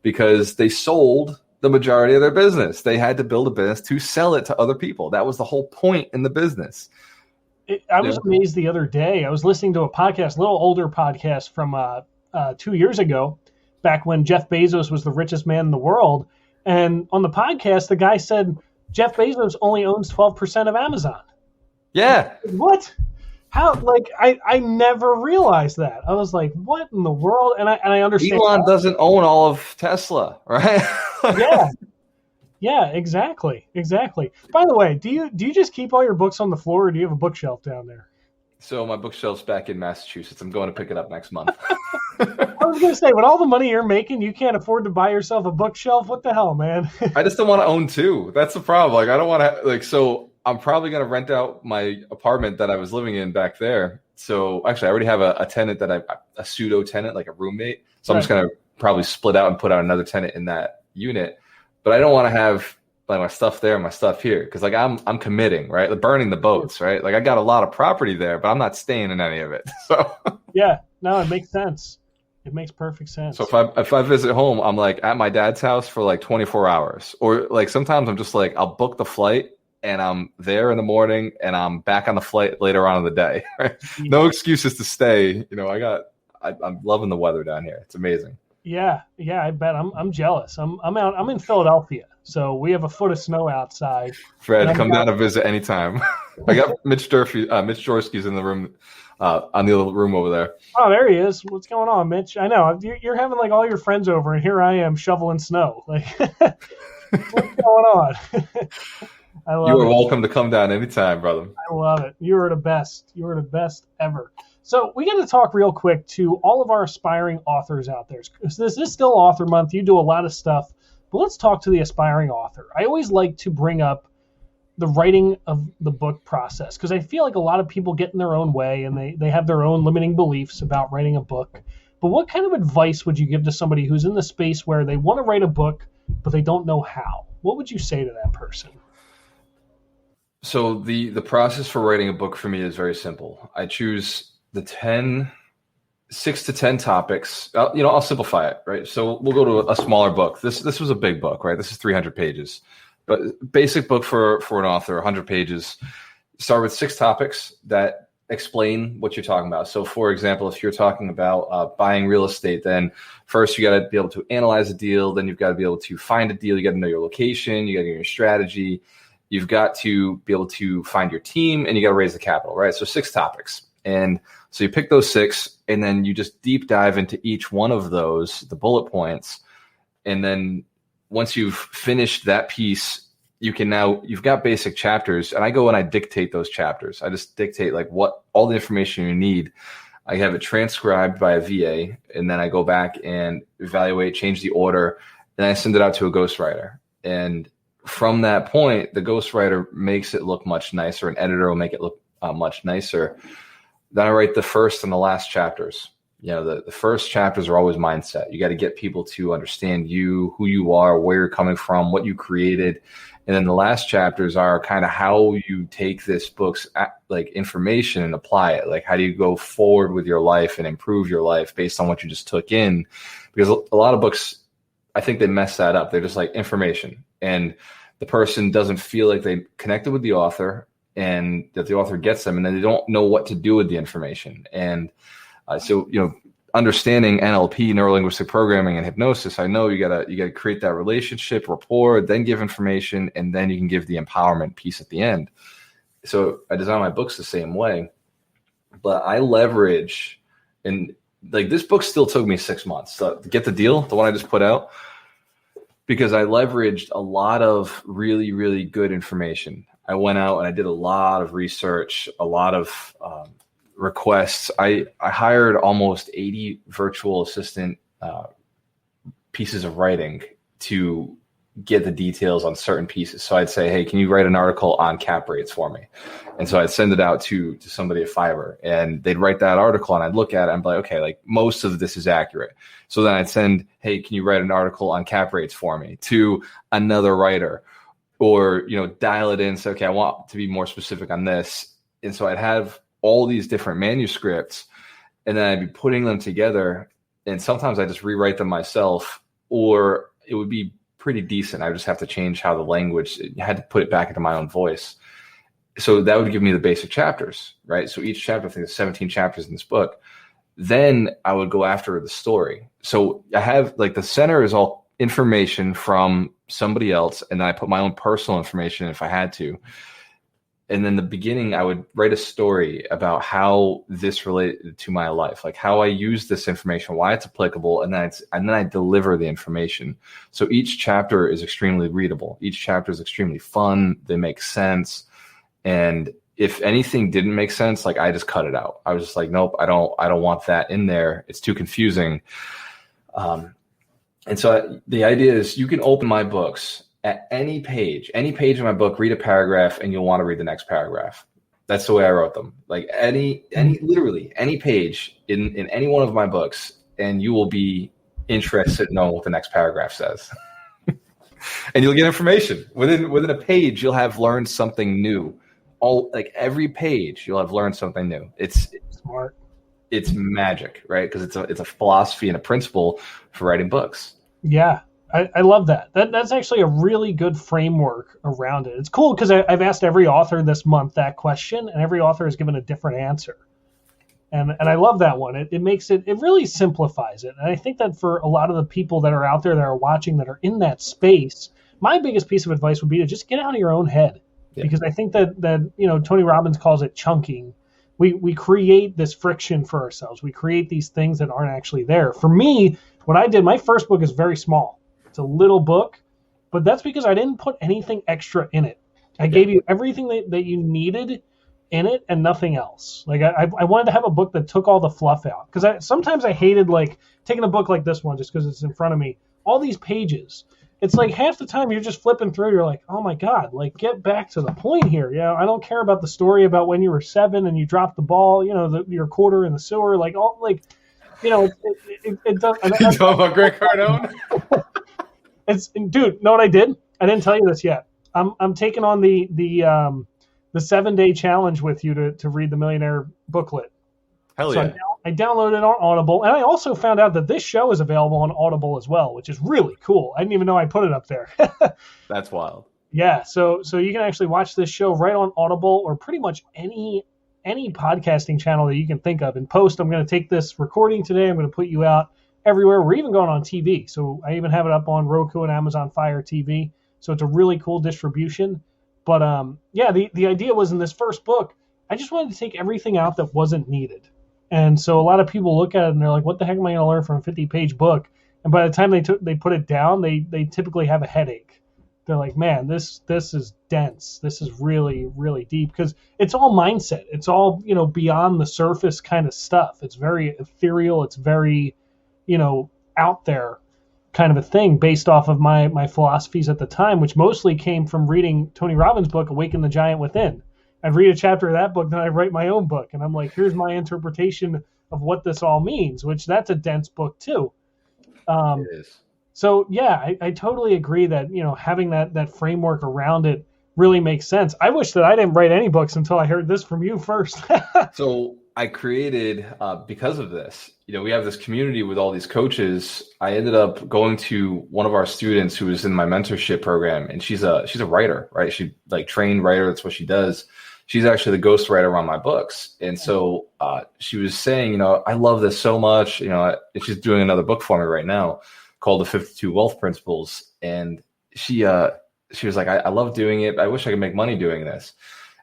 because they sold the majority of their business. They had to build a business to sell it to other people. That was the whole point in the business. I was amazed the other day. I was listening to a podcast, a little older podcast from 2 years ago, back when Jeff Bezos was the richest man in the world. And on the podcast, the guy said Jeff Bezos only owns 12% of Amazon. Yeah. What? How? Like, I never realized that. I was like, what in the world? And I understand. Elon doesn't own all of Tesla, right? Yeah, exactly. By the way, do you just keep all your books on the floor, or do you have a bookshelf down there? So my bookshelf's back in Massachusetts. I'm going to pick it up next month. I was going to say, with all the money you're making, you can't afford to buy yourself a bookshelf. What the hell, man? I just don't want to own two. That's the problem. Like, I don't want to, so I'm probably going to rent out my apartment that I was living in back there. So actually, I already have a tenant a pseudo tenant, like a roommate. So I'm just going to probably split out and put out another tenant in that unit. But I don't want to have like my stuff there and my stuff here because like I'm committing, right? Like burning the boats, right? Like I got a lot of property there, but I'm not staying in any of it. So yeah, no, it makes sense. It makes perfect sense. So if I visit home, I'm like at my dad's house for like 24 hours, or like sometimes I'm just like I'll book the flight and I'm there in the morning and I'm back on the flight later on in the day. Right? No excuses to stay. I'm loving the weather down here. It's amazing. Yeah, I bet. I'm jealous. I'm out. I'm in Philadelphia, so we have a foot of snow outside, and Fred, I'm come down. down to visit anytime. I got Mitch Jorsky's in the room, on the other room over there. Oh, there he is. What's going on, Mitch? I know you're having like all your friends over, and here I am shoveling snow. Like, what's going on? I You love are it. welcome to come down anytime, brother. I love it. You are the best. You are the best ever. So we got to talk real quick to all of our aspiring authors out there. This is still Author Month. You do a lot of stuff, but let's talk to the aspiring author. I always like to bring up the writing of the book process because I feel like a lot of people get in their own way and they have their own limiting beliefs about writing a book. But what kind of advice would you give to somebody who's in the space where they want to write a book, but they don't know how? What would you say to that person? So the process for writing a book for me is very simple. I choose the 6 to 10 topics. I'll simplify it, right? So we'll go to a smaller book. This was a big book, right? This is 300 pages, but basic book for an author, 100 pages. Start with 6 topics that explain what you're talking about. So, for example, if you're talking about buying real estate, then first you got to be able to analyze a deal. Then you've got to be able to find a deal. You got to know your location. You got to know your strategy. You've got to be able to find your team, and you got to raise the capital, right? So 6 topics. And so you pick those 6, and then you just deep dive into each one of those, the bullet points. And then once you've finished that piece, you've got basic chapters, and I go and I dictate those chapters. I just dictate like what all the information you need. I have it transcribed by a VA, and then I go back and evaluate, change the order, and I send it out to a ghostwriter. And from that point, the ghostwriter makes it look much nicer. An editor will make it look much nicer. Then I write the first and the last chapters. The first chapters are always mindset. You got to get people to understand you, who you are, where you're coming from, what you created. And then the last chapters are kind of how you take this book's like information and apply it. Like, how do you go forward with your life and improve your life based on what you just took in? Because a lot of books, I think they mess that up. They're just like information, and the person doesn't feel like they connected with the author and that the author gets them, and then they don't know what to do with the information. And so understanding NLP, neuro-linguistic programming, and hypnosis, I know you gotta create that relationship, rapport, then give information, and then you can give the empowerment piece at the end. So I design my books the same way, but I leverage, and like this book still took me 6 months to get the deal, the one I just put out, because I leveraged a lot of really, really good information. I went out and I did a lot of research, a lot of requests. I hired almost 80 virtual assistant pieces of writing to get the details on certain pieces. So I'd say, hey, can you write an article on cap rates for me? And so I'd send it out to somebody at Fiverr, and they'd write that article, and I'd look at it and be like, okay, like most of this is accurate. So then I'd send, hey, can you write an article on cap rates for me, to another writer, or, dial it in. Say, okay, I want to be more specific on this. And so I'd have all these different manuscripts, and then I'd be putting them together. And sometimes I just rewrite them myself, or it would be pretty decent. I just have to change how the language, I had to put it back into my own voice. So that would give me the basic chapters, right? So each chapter, I think there's 17 chapters in this book. Then I would go after the story. So I have like the center is all information from somebody else, and then I put my own personal information if I had to. And then the beginning, I would write a story about how this related to my life, like how I use this information, why it's applicable, and then I deliver the information. So each chapter is extremely readable. Each chapter is extremely fun. They make sense. And if anything didn't make sense, like I just cut it out. I was just like, nope, I don't want that in there. It's too confusing. And so the idea is you can open my books at any page of my book, read a paragraph, and you'll want to read the next paragraph. That's the way I wrote them. Like literally any page in any one of my books, and you will be interested in knowing what the next paragraph says. And you'll get information. Within a page, you'll have learned something new. Every page, you'll have learned something new. It's Smart. It's magic, right? Because it's a philosophy and a principle for writing books. Yeah, I love that. That's actually a really good framework around it. It's cool because I've asked every author this month that question, and every author has given a different answer. And I love that one. It makes it really simplifies it. And I think that for a lot of the people that are out there that are watching that are in that space, my biggest piece of advice would be to just get out of your own head. Yeah. Because I think that Tony Robbins calls it chunking. We create this friction for ourselves. We create these things that aren't actually there. For me, what I did, my first book is very small. It's a little book, but that's because I didn't put anything extra in it. I gave you everything that you needed in it and nothing else. Like I wanted to have a book that took all the fluff out, because sometimes I hated like taking a book like this one just because it's in front of me. All these pages, it's like half the time you're just flipping through. You're like, oh my god, like get back to the point here. I don't care about the story about when you were 7 and you dropped the ball. Your quarter in the sewer. Like all like, it does. You talking about Grant Cardone? Dude. Know what I did? I didn't tell you this yet. I'm taking on the 7-day challenge with you to read the Millionaire booklet. Hell yeah. So I downloaded it on Audible, and I also found out that this show is available on Audible as well, which is really cool. I didn't even know I put it up there. That's wild. Yeah, so you can actually watch this show right on Audible or pretty much any podcasting channel that you can think of. In post, I'm going to take this recording today. I'm going to put you out everywhere. We're even going on TV. So I even have it up on Roku and Amazon Fire TV. So it's a really cool distribution. But the idea was in this first book, I just wanted to take everything out that wasn't needed. And so a lot of people look at it and they're like, what the heck am I going to learn from a 50-page book? And by the time they put it down, they typically have a headache. They're like, man, this is dense. This is really, really deep, because it's all mindset. It's all, beyond the surface kind of stuff. It's very ethereal. It's very, out there kind of a thing based off of my philosophies at the time, which mostly came from reading Tony Robbins' book, Awaken the Giant Within. I'd read a chapter of that book, then I'd write my own book. And I'm like, here's my interpretation of what this all means, which that's a dense book too. It is. So yeah, I totally agree that, having that framework around it really makes sense. I wish that I didn't write any books until I heard this from you first. So I created, because of this, we have this community with all these coaches. I ended up going to one of our students who was in my mentorship program, and she's a writer, right? She trained writer. That's what she does. She's actually the ghostwriter on my books. And so she was saying, I love this so much. She's doing another book for me right now called The 52 Wealth Principles. And she was like, I love doing it. I wish I could make money doing this.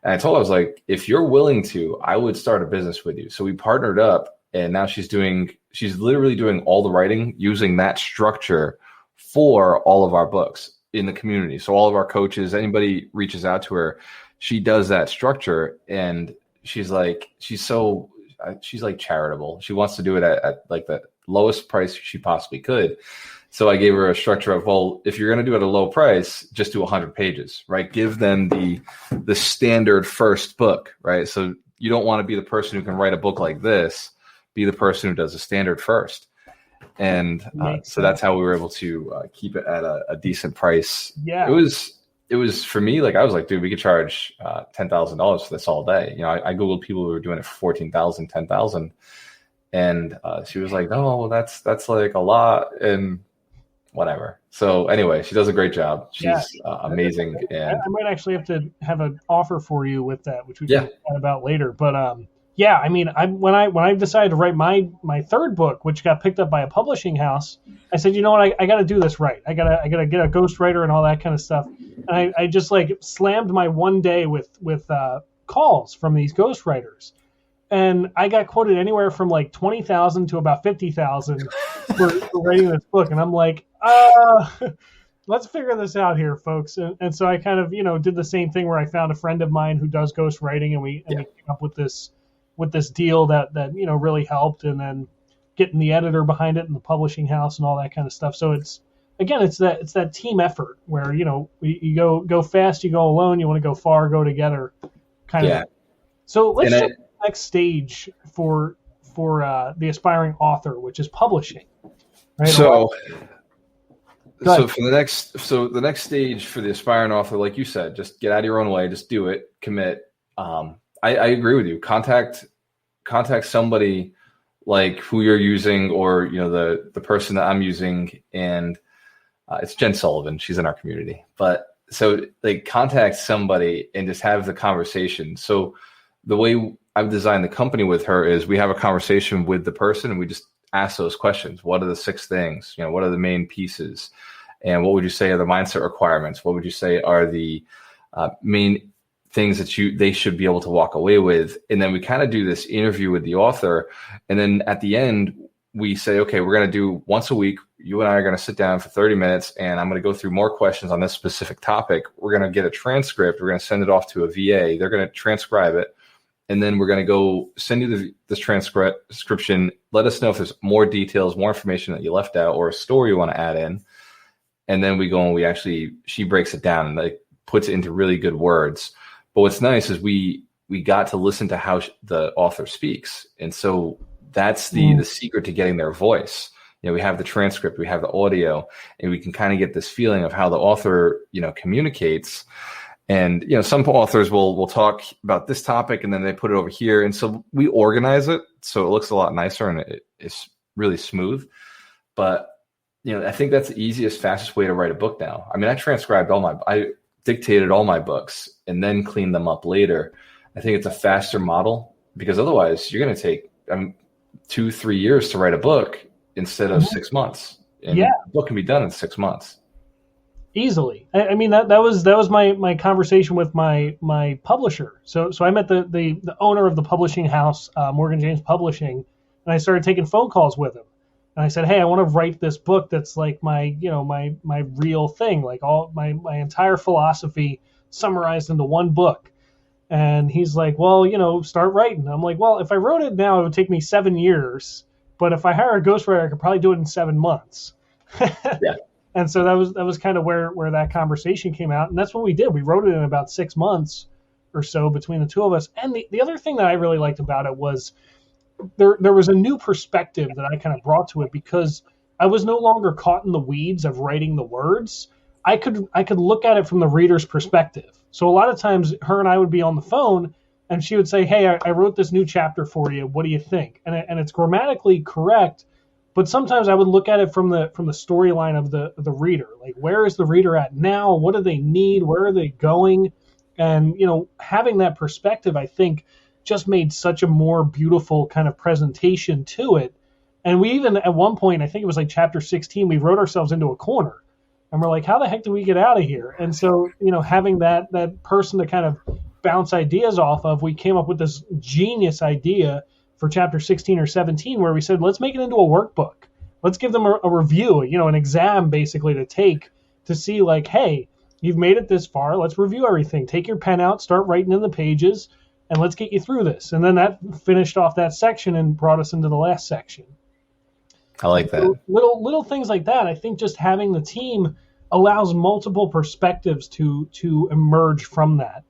And I told her, I was like, if you're willing to, I would start a business with you. So we partnered up, and now she's literally doing all the writing using that structure for all of our books in the community. So all of our coaches, anybody reaches out to her, she does that structure. And she's like charitable. She wants to do it at like the lowest price she possibly could. So I gave her a structure of, well, if you're going to do it at a low price, just do 100 pages, right? Give them the standard first book, right? So you don't want to be the person who can write a book like this. Be the person who does a standard first. And so that's how we were able to keep it at a decent price. Yeah. It was for me, like, I was like, dude, we could charge $10,000 for this all day. I Googled people who were doing it for $14,000, $10,000. And she was like, no, that's like a lot. And whatever. So anyway, she does a great job. She's amazing. And I might actually have to have an offer for you with that, which we can chat about later. But I mean, when I decided to write my third book, which got picked up by a publishing house, I said, you know what, I got to do this right. I gotta get a ghostwriter and all that kind of stuff. And I just like slammed my one day with calls from these ghostwriters. And I got quoted anywhere from like 20,000 to about 50,000 for writing this book. And I'm like, let's figure this out here, folks. And so I kind of, did the same thing where I found a friend of mine who does ghostwriting, and we came up with this deal that really helped. And then getting the editor behind it and the publishing house and all that kind of stuff. So it's that team effort where, you go fast, you go alone, you want to go far, go together kind of. So let's jump to the next stage for the aspiring author, which is publishing. Right? So the next stage for the aspiring author, like you said, just get out of your own way, just do it, commit. I agree with you. Contact somebody like who you're using, or the person that I'm using, and it's Jen Sullivan. She's in our community, so contact somebody and just have the conversation. So the way I've designed the company with her is we have a conversation with the person and we just ask those questions. What are the 6 things? What are the main pieces? And what would you say are the mindset requirements? What would you say are the main things that they should be able to walk away with? And then we kind of do this interview with the author. And then at the end, we say, okay, we're going to do once a week. You and I are going to sit down for 30 minutes and I'm going to go through more questions on this specific topic. We're going to get a transcript. We're going to send it off to a VA. They're going to transcribe it. And then we're going to go send you this transcription. Let us know if there's more details, more information that you left out or a story you want to add in. And then we go and she breaks it down and like puts it into really good words. But what's nice is we got to listen to how the author speaks. And so that's the secret to getting their voice. We have the transcript, we have the audio, and we can kind of get this feeling of how the author, communicates. And, some authors will talk about this topic and then they put it over here. And so we organize it so it looks a lot nicer and it's really smooth. But, I think that's the easiest, fastest way to write a book now. I mean, I dictated all my books and then cleaned them up later. I think it's a faster model because otherwise you're going to take 2-3 years to write a book instead of 6 months. And a book can be done in 6 months. Easily. I mean, that was my conversation with my publisher. So I met the owner of the publishing house, Morgan James Publishing, and I started taking phone calls with him. And I said, hey, I want to write this book that's like my real thing, like all my entire philosophy summarized into one book. And he's like, well, start writing. I'm like, well, if I wrote it now, it would take me 7 years. But if I hire a ghostwriter, I could probably do it in 7 months. Yeah. And so that was kind of where that conversation came out. And that's what we did. We wrote it in about 6 months or so between the two of us. And the other thing that I really liked about it was there was a new perspective that I kind of brought to it because I was no longer caught in the weeds of writing the words. I could look at it from the reader's perspective. So a lot of times her and I would be on the phone and she would say, hey, I wrote this new chapter for you. What do you think? And it's grammatically correct. But sometimes I would look at it from the storyline of the reader. Like, where is the reader at now? What do they need? Where are they going? And, having that perspective, I think, just made such a more beautiful kind of presentation to it. And we even, at one point, I think it was like chapter 16, we wrote ourselves into a corner. And we're like, how the heck do we get out of here? And so, having that person to kind of bounce ideas off of, we came up with this genius idea for chapter 16 or 17 where we said, let's make it into a workbook. Let's give them a review, an exam basically to take to see like, hey, you've made it this far. Let's review everything. Take your pen out, start writing in the pages, and let's get you through this. And then that finished off that section and brought us into the last section. I like that. So little things like that. I think just having the team allows multiple perspectives to emerge from that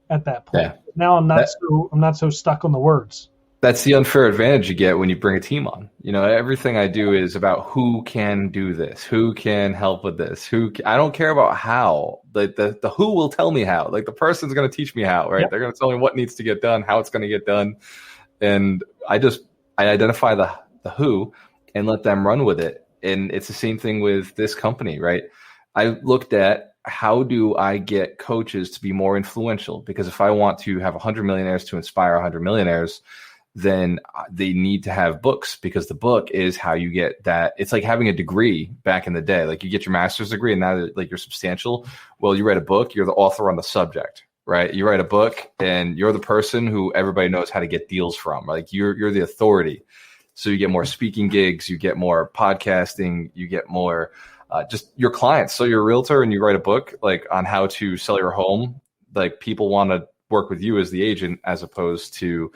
at that point. Yeah. Now I'm not so stuck on the words. That's the unfair advantage you get when you bring a team on. Everything I do is about who can do this, who can help with this, I don't care about how. The who will tell me how. Like the person's going to teach me how, right? Yep. They're going to tell me what needs to get done, how it's going to get done. And I identify the who and let them run with it. And it's the same thing with this company, right? I looked at how do I get coaches to be more influential? Because if I want to have 100 millionaires to inspire 100 millionaires, then they need to have books because the book is how you get that. It's like having a degree back in the day. Like you get your master's degree and now like you're substantial. Well, you write a book, you're the author on the subject, right? You write a book and you're the person who everybody knows how to get deals from. Like you're the authority. So you get more speaking gigs, you get more podcasting, you get more just your clients. So you're a realtor and you write a book like on how to sell your home. Like people want to work with you as the agent as opposed to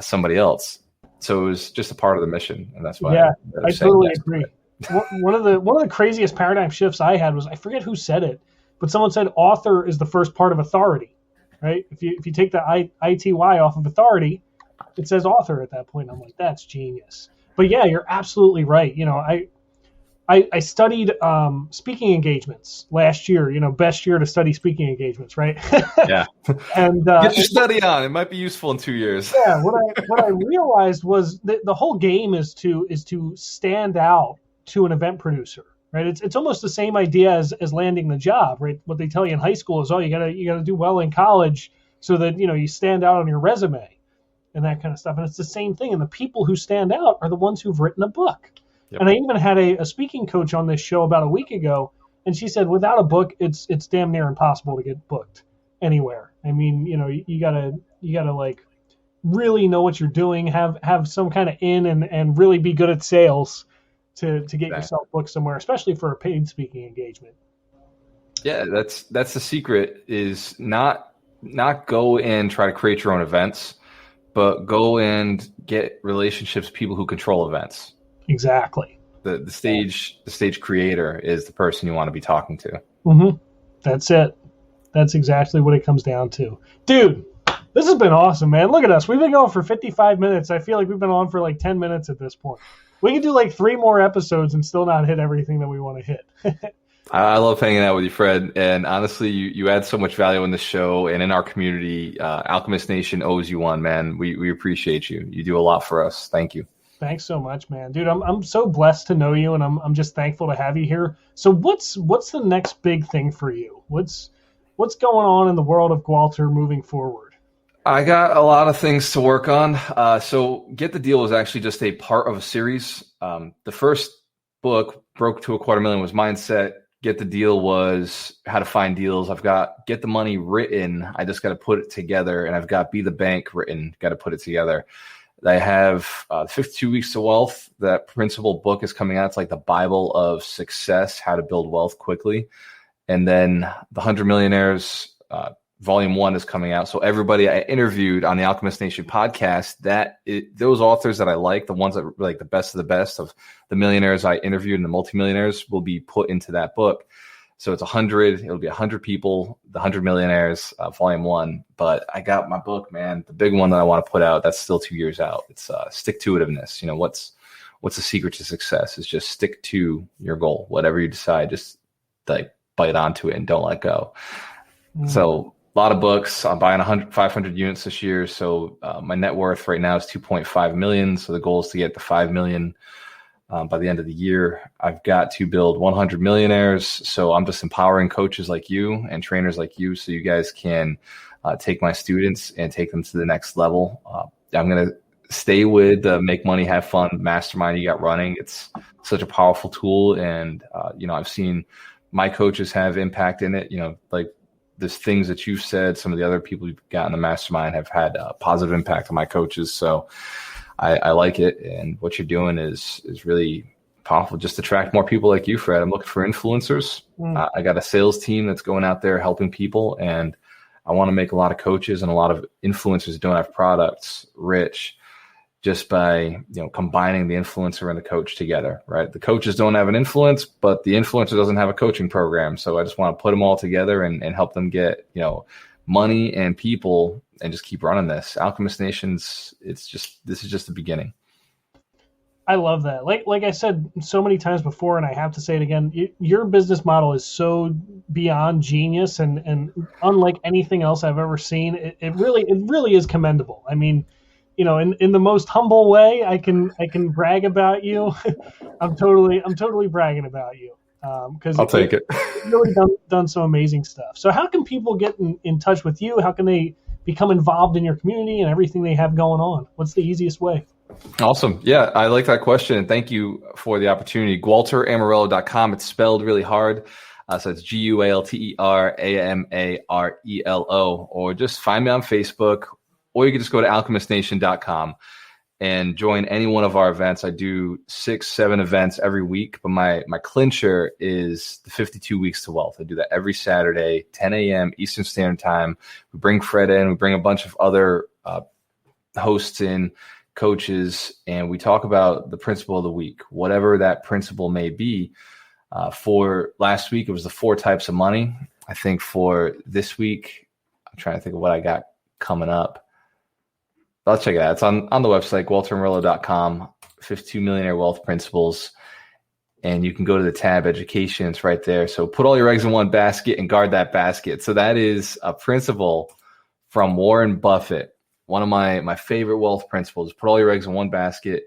somebody else. So it was just a part of the mission, and that's why. I totally agree. One of the craziest paradigm shifts I had was, I forget who said it, but someone said author is the first part of authority, right? If you take the ITY off of authority, it says author at that point. I'm like, that's genius. But yeah, you're absolutely right. I studied speaking engagements last year, best year to study speaking engagements, right? Yeah. And get your study on. It might be useful in 2 years. Yeah. What I realized was that the whole game is to stand out to an event producer, right? It's almost the same idea as landing the job, right? What they tell you in high school is, you gotta do well in college so that, you stand out on your resume. and that kind of stuff. And it's the same thing. And the people who stand out are the ones who've written a book. Yep. And I even had a speaking coach on this show about a week ago, and she said, without a book, it's damn near impossible to get booked anywhere. I mean, you gotta like really know what you're doing, have some kind of and really be good at sales to get yourself booked somewhere, especially for a paid speaking engagement. Yeah, that's the secret, is not go and try to create your own events, but go and get relationships, people who control events. Exactly. The stage creator is the person you want to be talking to. Mm-hmm. That's it. That's exactly what it comes down to. Dude, this has been awesome, man. Look at us. We've been going for 55 minutes. I feel like we've been on for like 10 minutes at this point. We could do like 3 more episodes and still not hit everything that we want to hit. I love hanging out with you, Fred. And honestly, you add so much value in the show and in our community. Alchemist Nation owes you one, man. We appreciate you. You do a lot for us. Thank you. Thanks so much, man. Dude, I'm so blessed to know you, and I'm just thankful to have you here. So what's the next big thing for you? What's going on in the world of Gualter moving forward? I got a lot of things to work on. So Get the Deal was actually just a part of a series. The first book, Broke to $250,000, was mindset. Get the Deal was how to find deals. I've got Get the Money written. I just got to put it together. And I've got Be the Bank written. Got to put it together. I have 52 Weeks to Wealth. That principal book is coming out. It's like the Bible of success, how to build wealth quickly. And then the 100 Millionaires, Volume 1 is coming out. So everybody I interviewed on the Alchemist Nation podcast, those authors that I like, the ones that were like the best of the millionaires I interviewed and the multimillionaires, will be put into that book. So it's 100. It'll be 100 people, the 100 Millionaires, Volume 1. But I got my book, man, the big one that I want to put out. That's still 2 years out. It's stick-to-itiveness. What's the secret to success? Is just stick to your goal. Whatever you decide, just like bite onto it and don't let go. So a lot of books. I'm buying 500 units this year. So my net worth right now is 2.5 million. So the goal is to get to 5 million by the end of the year. I've got to build 100 millionaires. So I'm just empowering coaches like you and trainers like you, so you guys can take my students and take them to the next level. I'm going to stay with the Make Money, Have Fun mastermind you got running. It's such a powerful tool. And, I've seen my coaches have impact in it. Like there's things that you've said, some of the other people you've got in the mastermind have had a positive impact on my coaches. So I like it. And what you're doing is really powerful. Just attract more people like you, Fred. I'm looking for influencers. I got a sales team that's going out there helping people. And I want to make a lot of coaches and a lot of influencers who don't have products rich, just by combining the influencer and the coach together, right? The coaches don't have an influence, but the influencer doesn't have a coaching program. So I just want to put them all together and help them get money and people, and just keep running this. Alchemist Nations, this is just the beginning. I love that. Like I said so many times before, and I have to say it again, your business model is so beyond genius and unlike anything else I've ever seen. It really is commendable. I mean, in the most humble way, I can brag about you. I'm totally bragging about you. Because I'll take it. You've really done some amazing stuff. So how can people get in touch with you? How can they become involved in your community and everything they have going on? What's the easiest way? Awesome. Yeah, I like that question. And thank you for the opportunity. GualterAmarelo.com. It's spelled really hard. So it's GualterAmarelo, or just find me on Facebook, or you can just go to alchemistnation.com and join any one of our events. I do 6-7 events every week, but my clincher is the 52 Weeks to Wealth. I do that every Saturday, 10 a.m. Eastern Standard Time. We bring Fred in, we bring a bunch of other hosts in, coaches, and we talk about the principle of the week, whatever that principle may be. For last week, it was the 4 types of money. I think for this week, I'm trying to think of what I got coming up. I'll check it out. It's on the website, GualterAmarelo.com, 52 Millionaire Wealth Principles. And you can go to the tab Education. It's right there. So put all your eggs in one basket and guard that basket. So that is a principle from Warren Buffett. One of my favorite wealth principles. Put all your eggs in one basket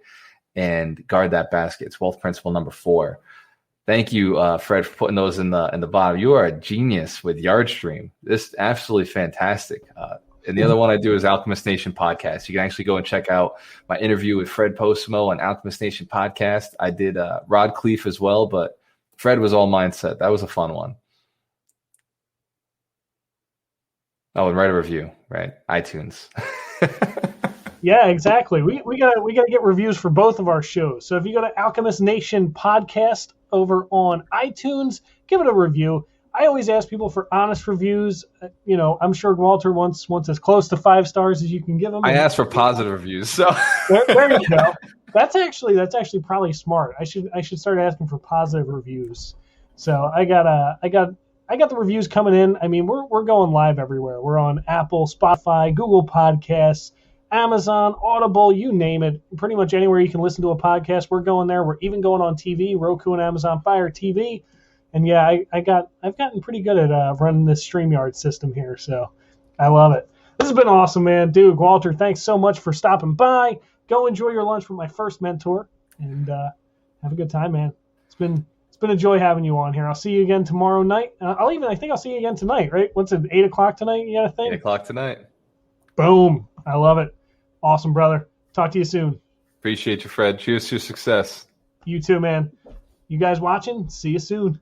and guard that basket. It's wealth principle number 4. Thank you, Fred, for putting those in the bottom. You are a genius with Yardstream. This is absolutely fantastic. And the other one I do is Alchemist Nation podcast. You can actually go and check out my interview with Fred Posimo on Alchemist Nation podcast. I did Rod Cleef as well, but Fred was all mindset. That was a fun one. Oh, and write a review, right? iTunes. Yeah, exactly. We gotta get reviews for both of our shows. So if you go to Alchemist Nation podcast over on iTunes, give it a review. I always ask people for honest reviews. I'm sure Gualter wants as close to 5 stars as you can give him. I ask for positive reviews. So there you go. That's actually probably smart. I should start asking for positive reviews. So I got the reviews coming in. I mean, we're going live everywhere. We're on Apple, Spotify, Google Podcasts, Amazon, Audible, you name it. Pretty much anywhere you can listen to a podcast, we're going there. We're even going on TV, Roku and Amazon Fire TV. And yeah, I've gotten pretty good at running this StreamYard system here, so I love it. This has been awesome, man. Dude, Gualter, thanks so much for stopping by. Go enjoy your lunch with my first mentor, and have a good time, man. It's been a joy having you on here. I'll see you again tomorrow night. I think I'll see you again tonight, right? What's it, 8 o'clock tonight? You got a thing? 8 o'clock tonight. Boom. I love it. Awesome, brother. Talk to you soon. Appreciate you, Fred. Cheers to your success. You too, man. You guys watching? See you soon.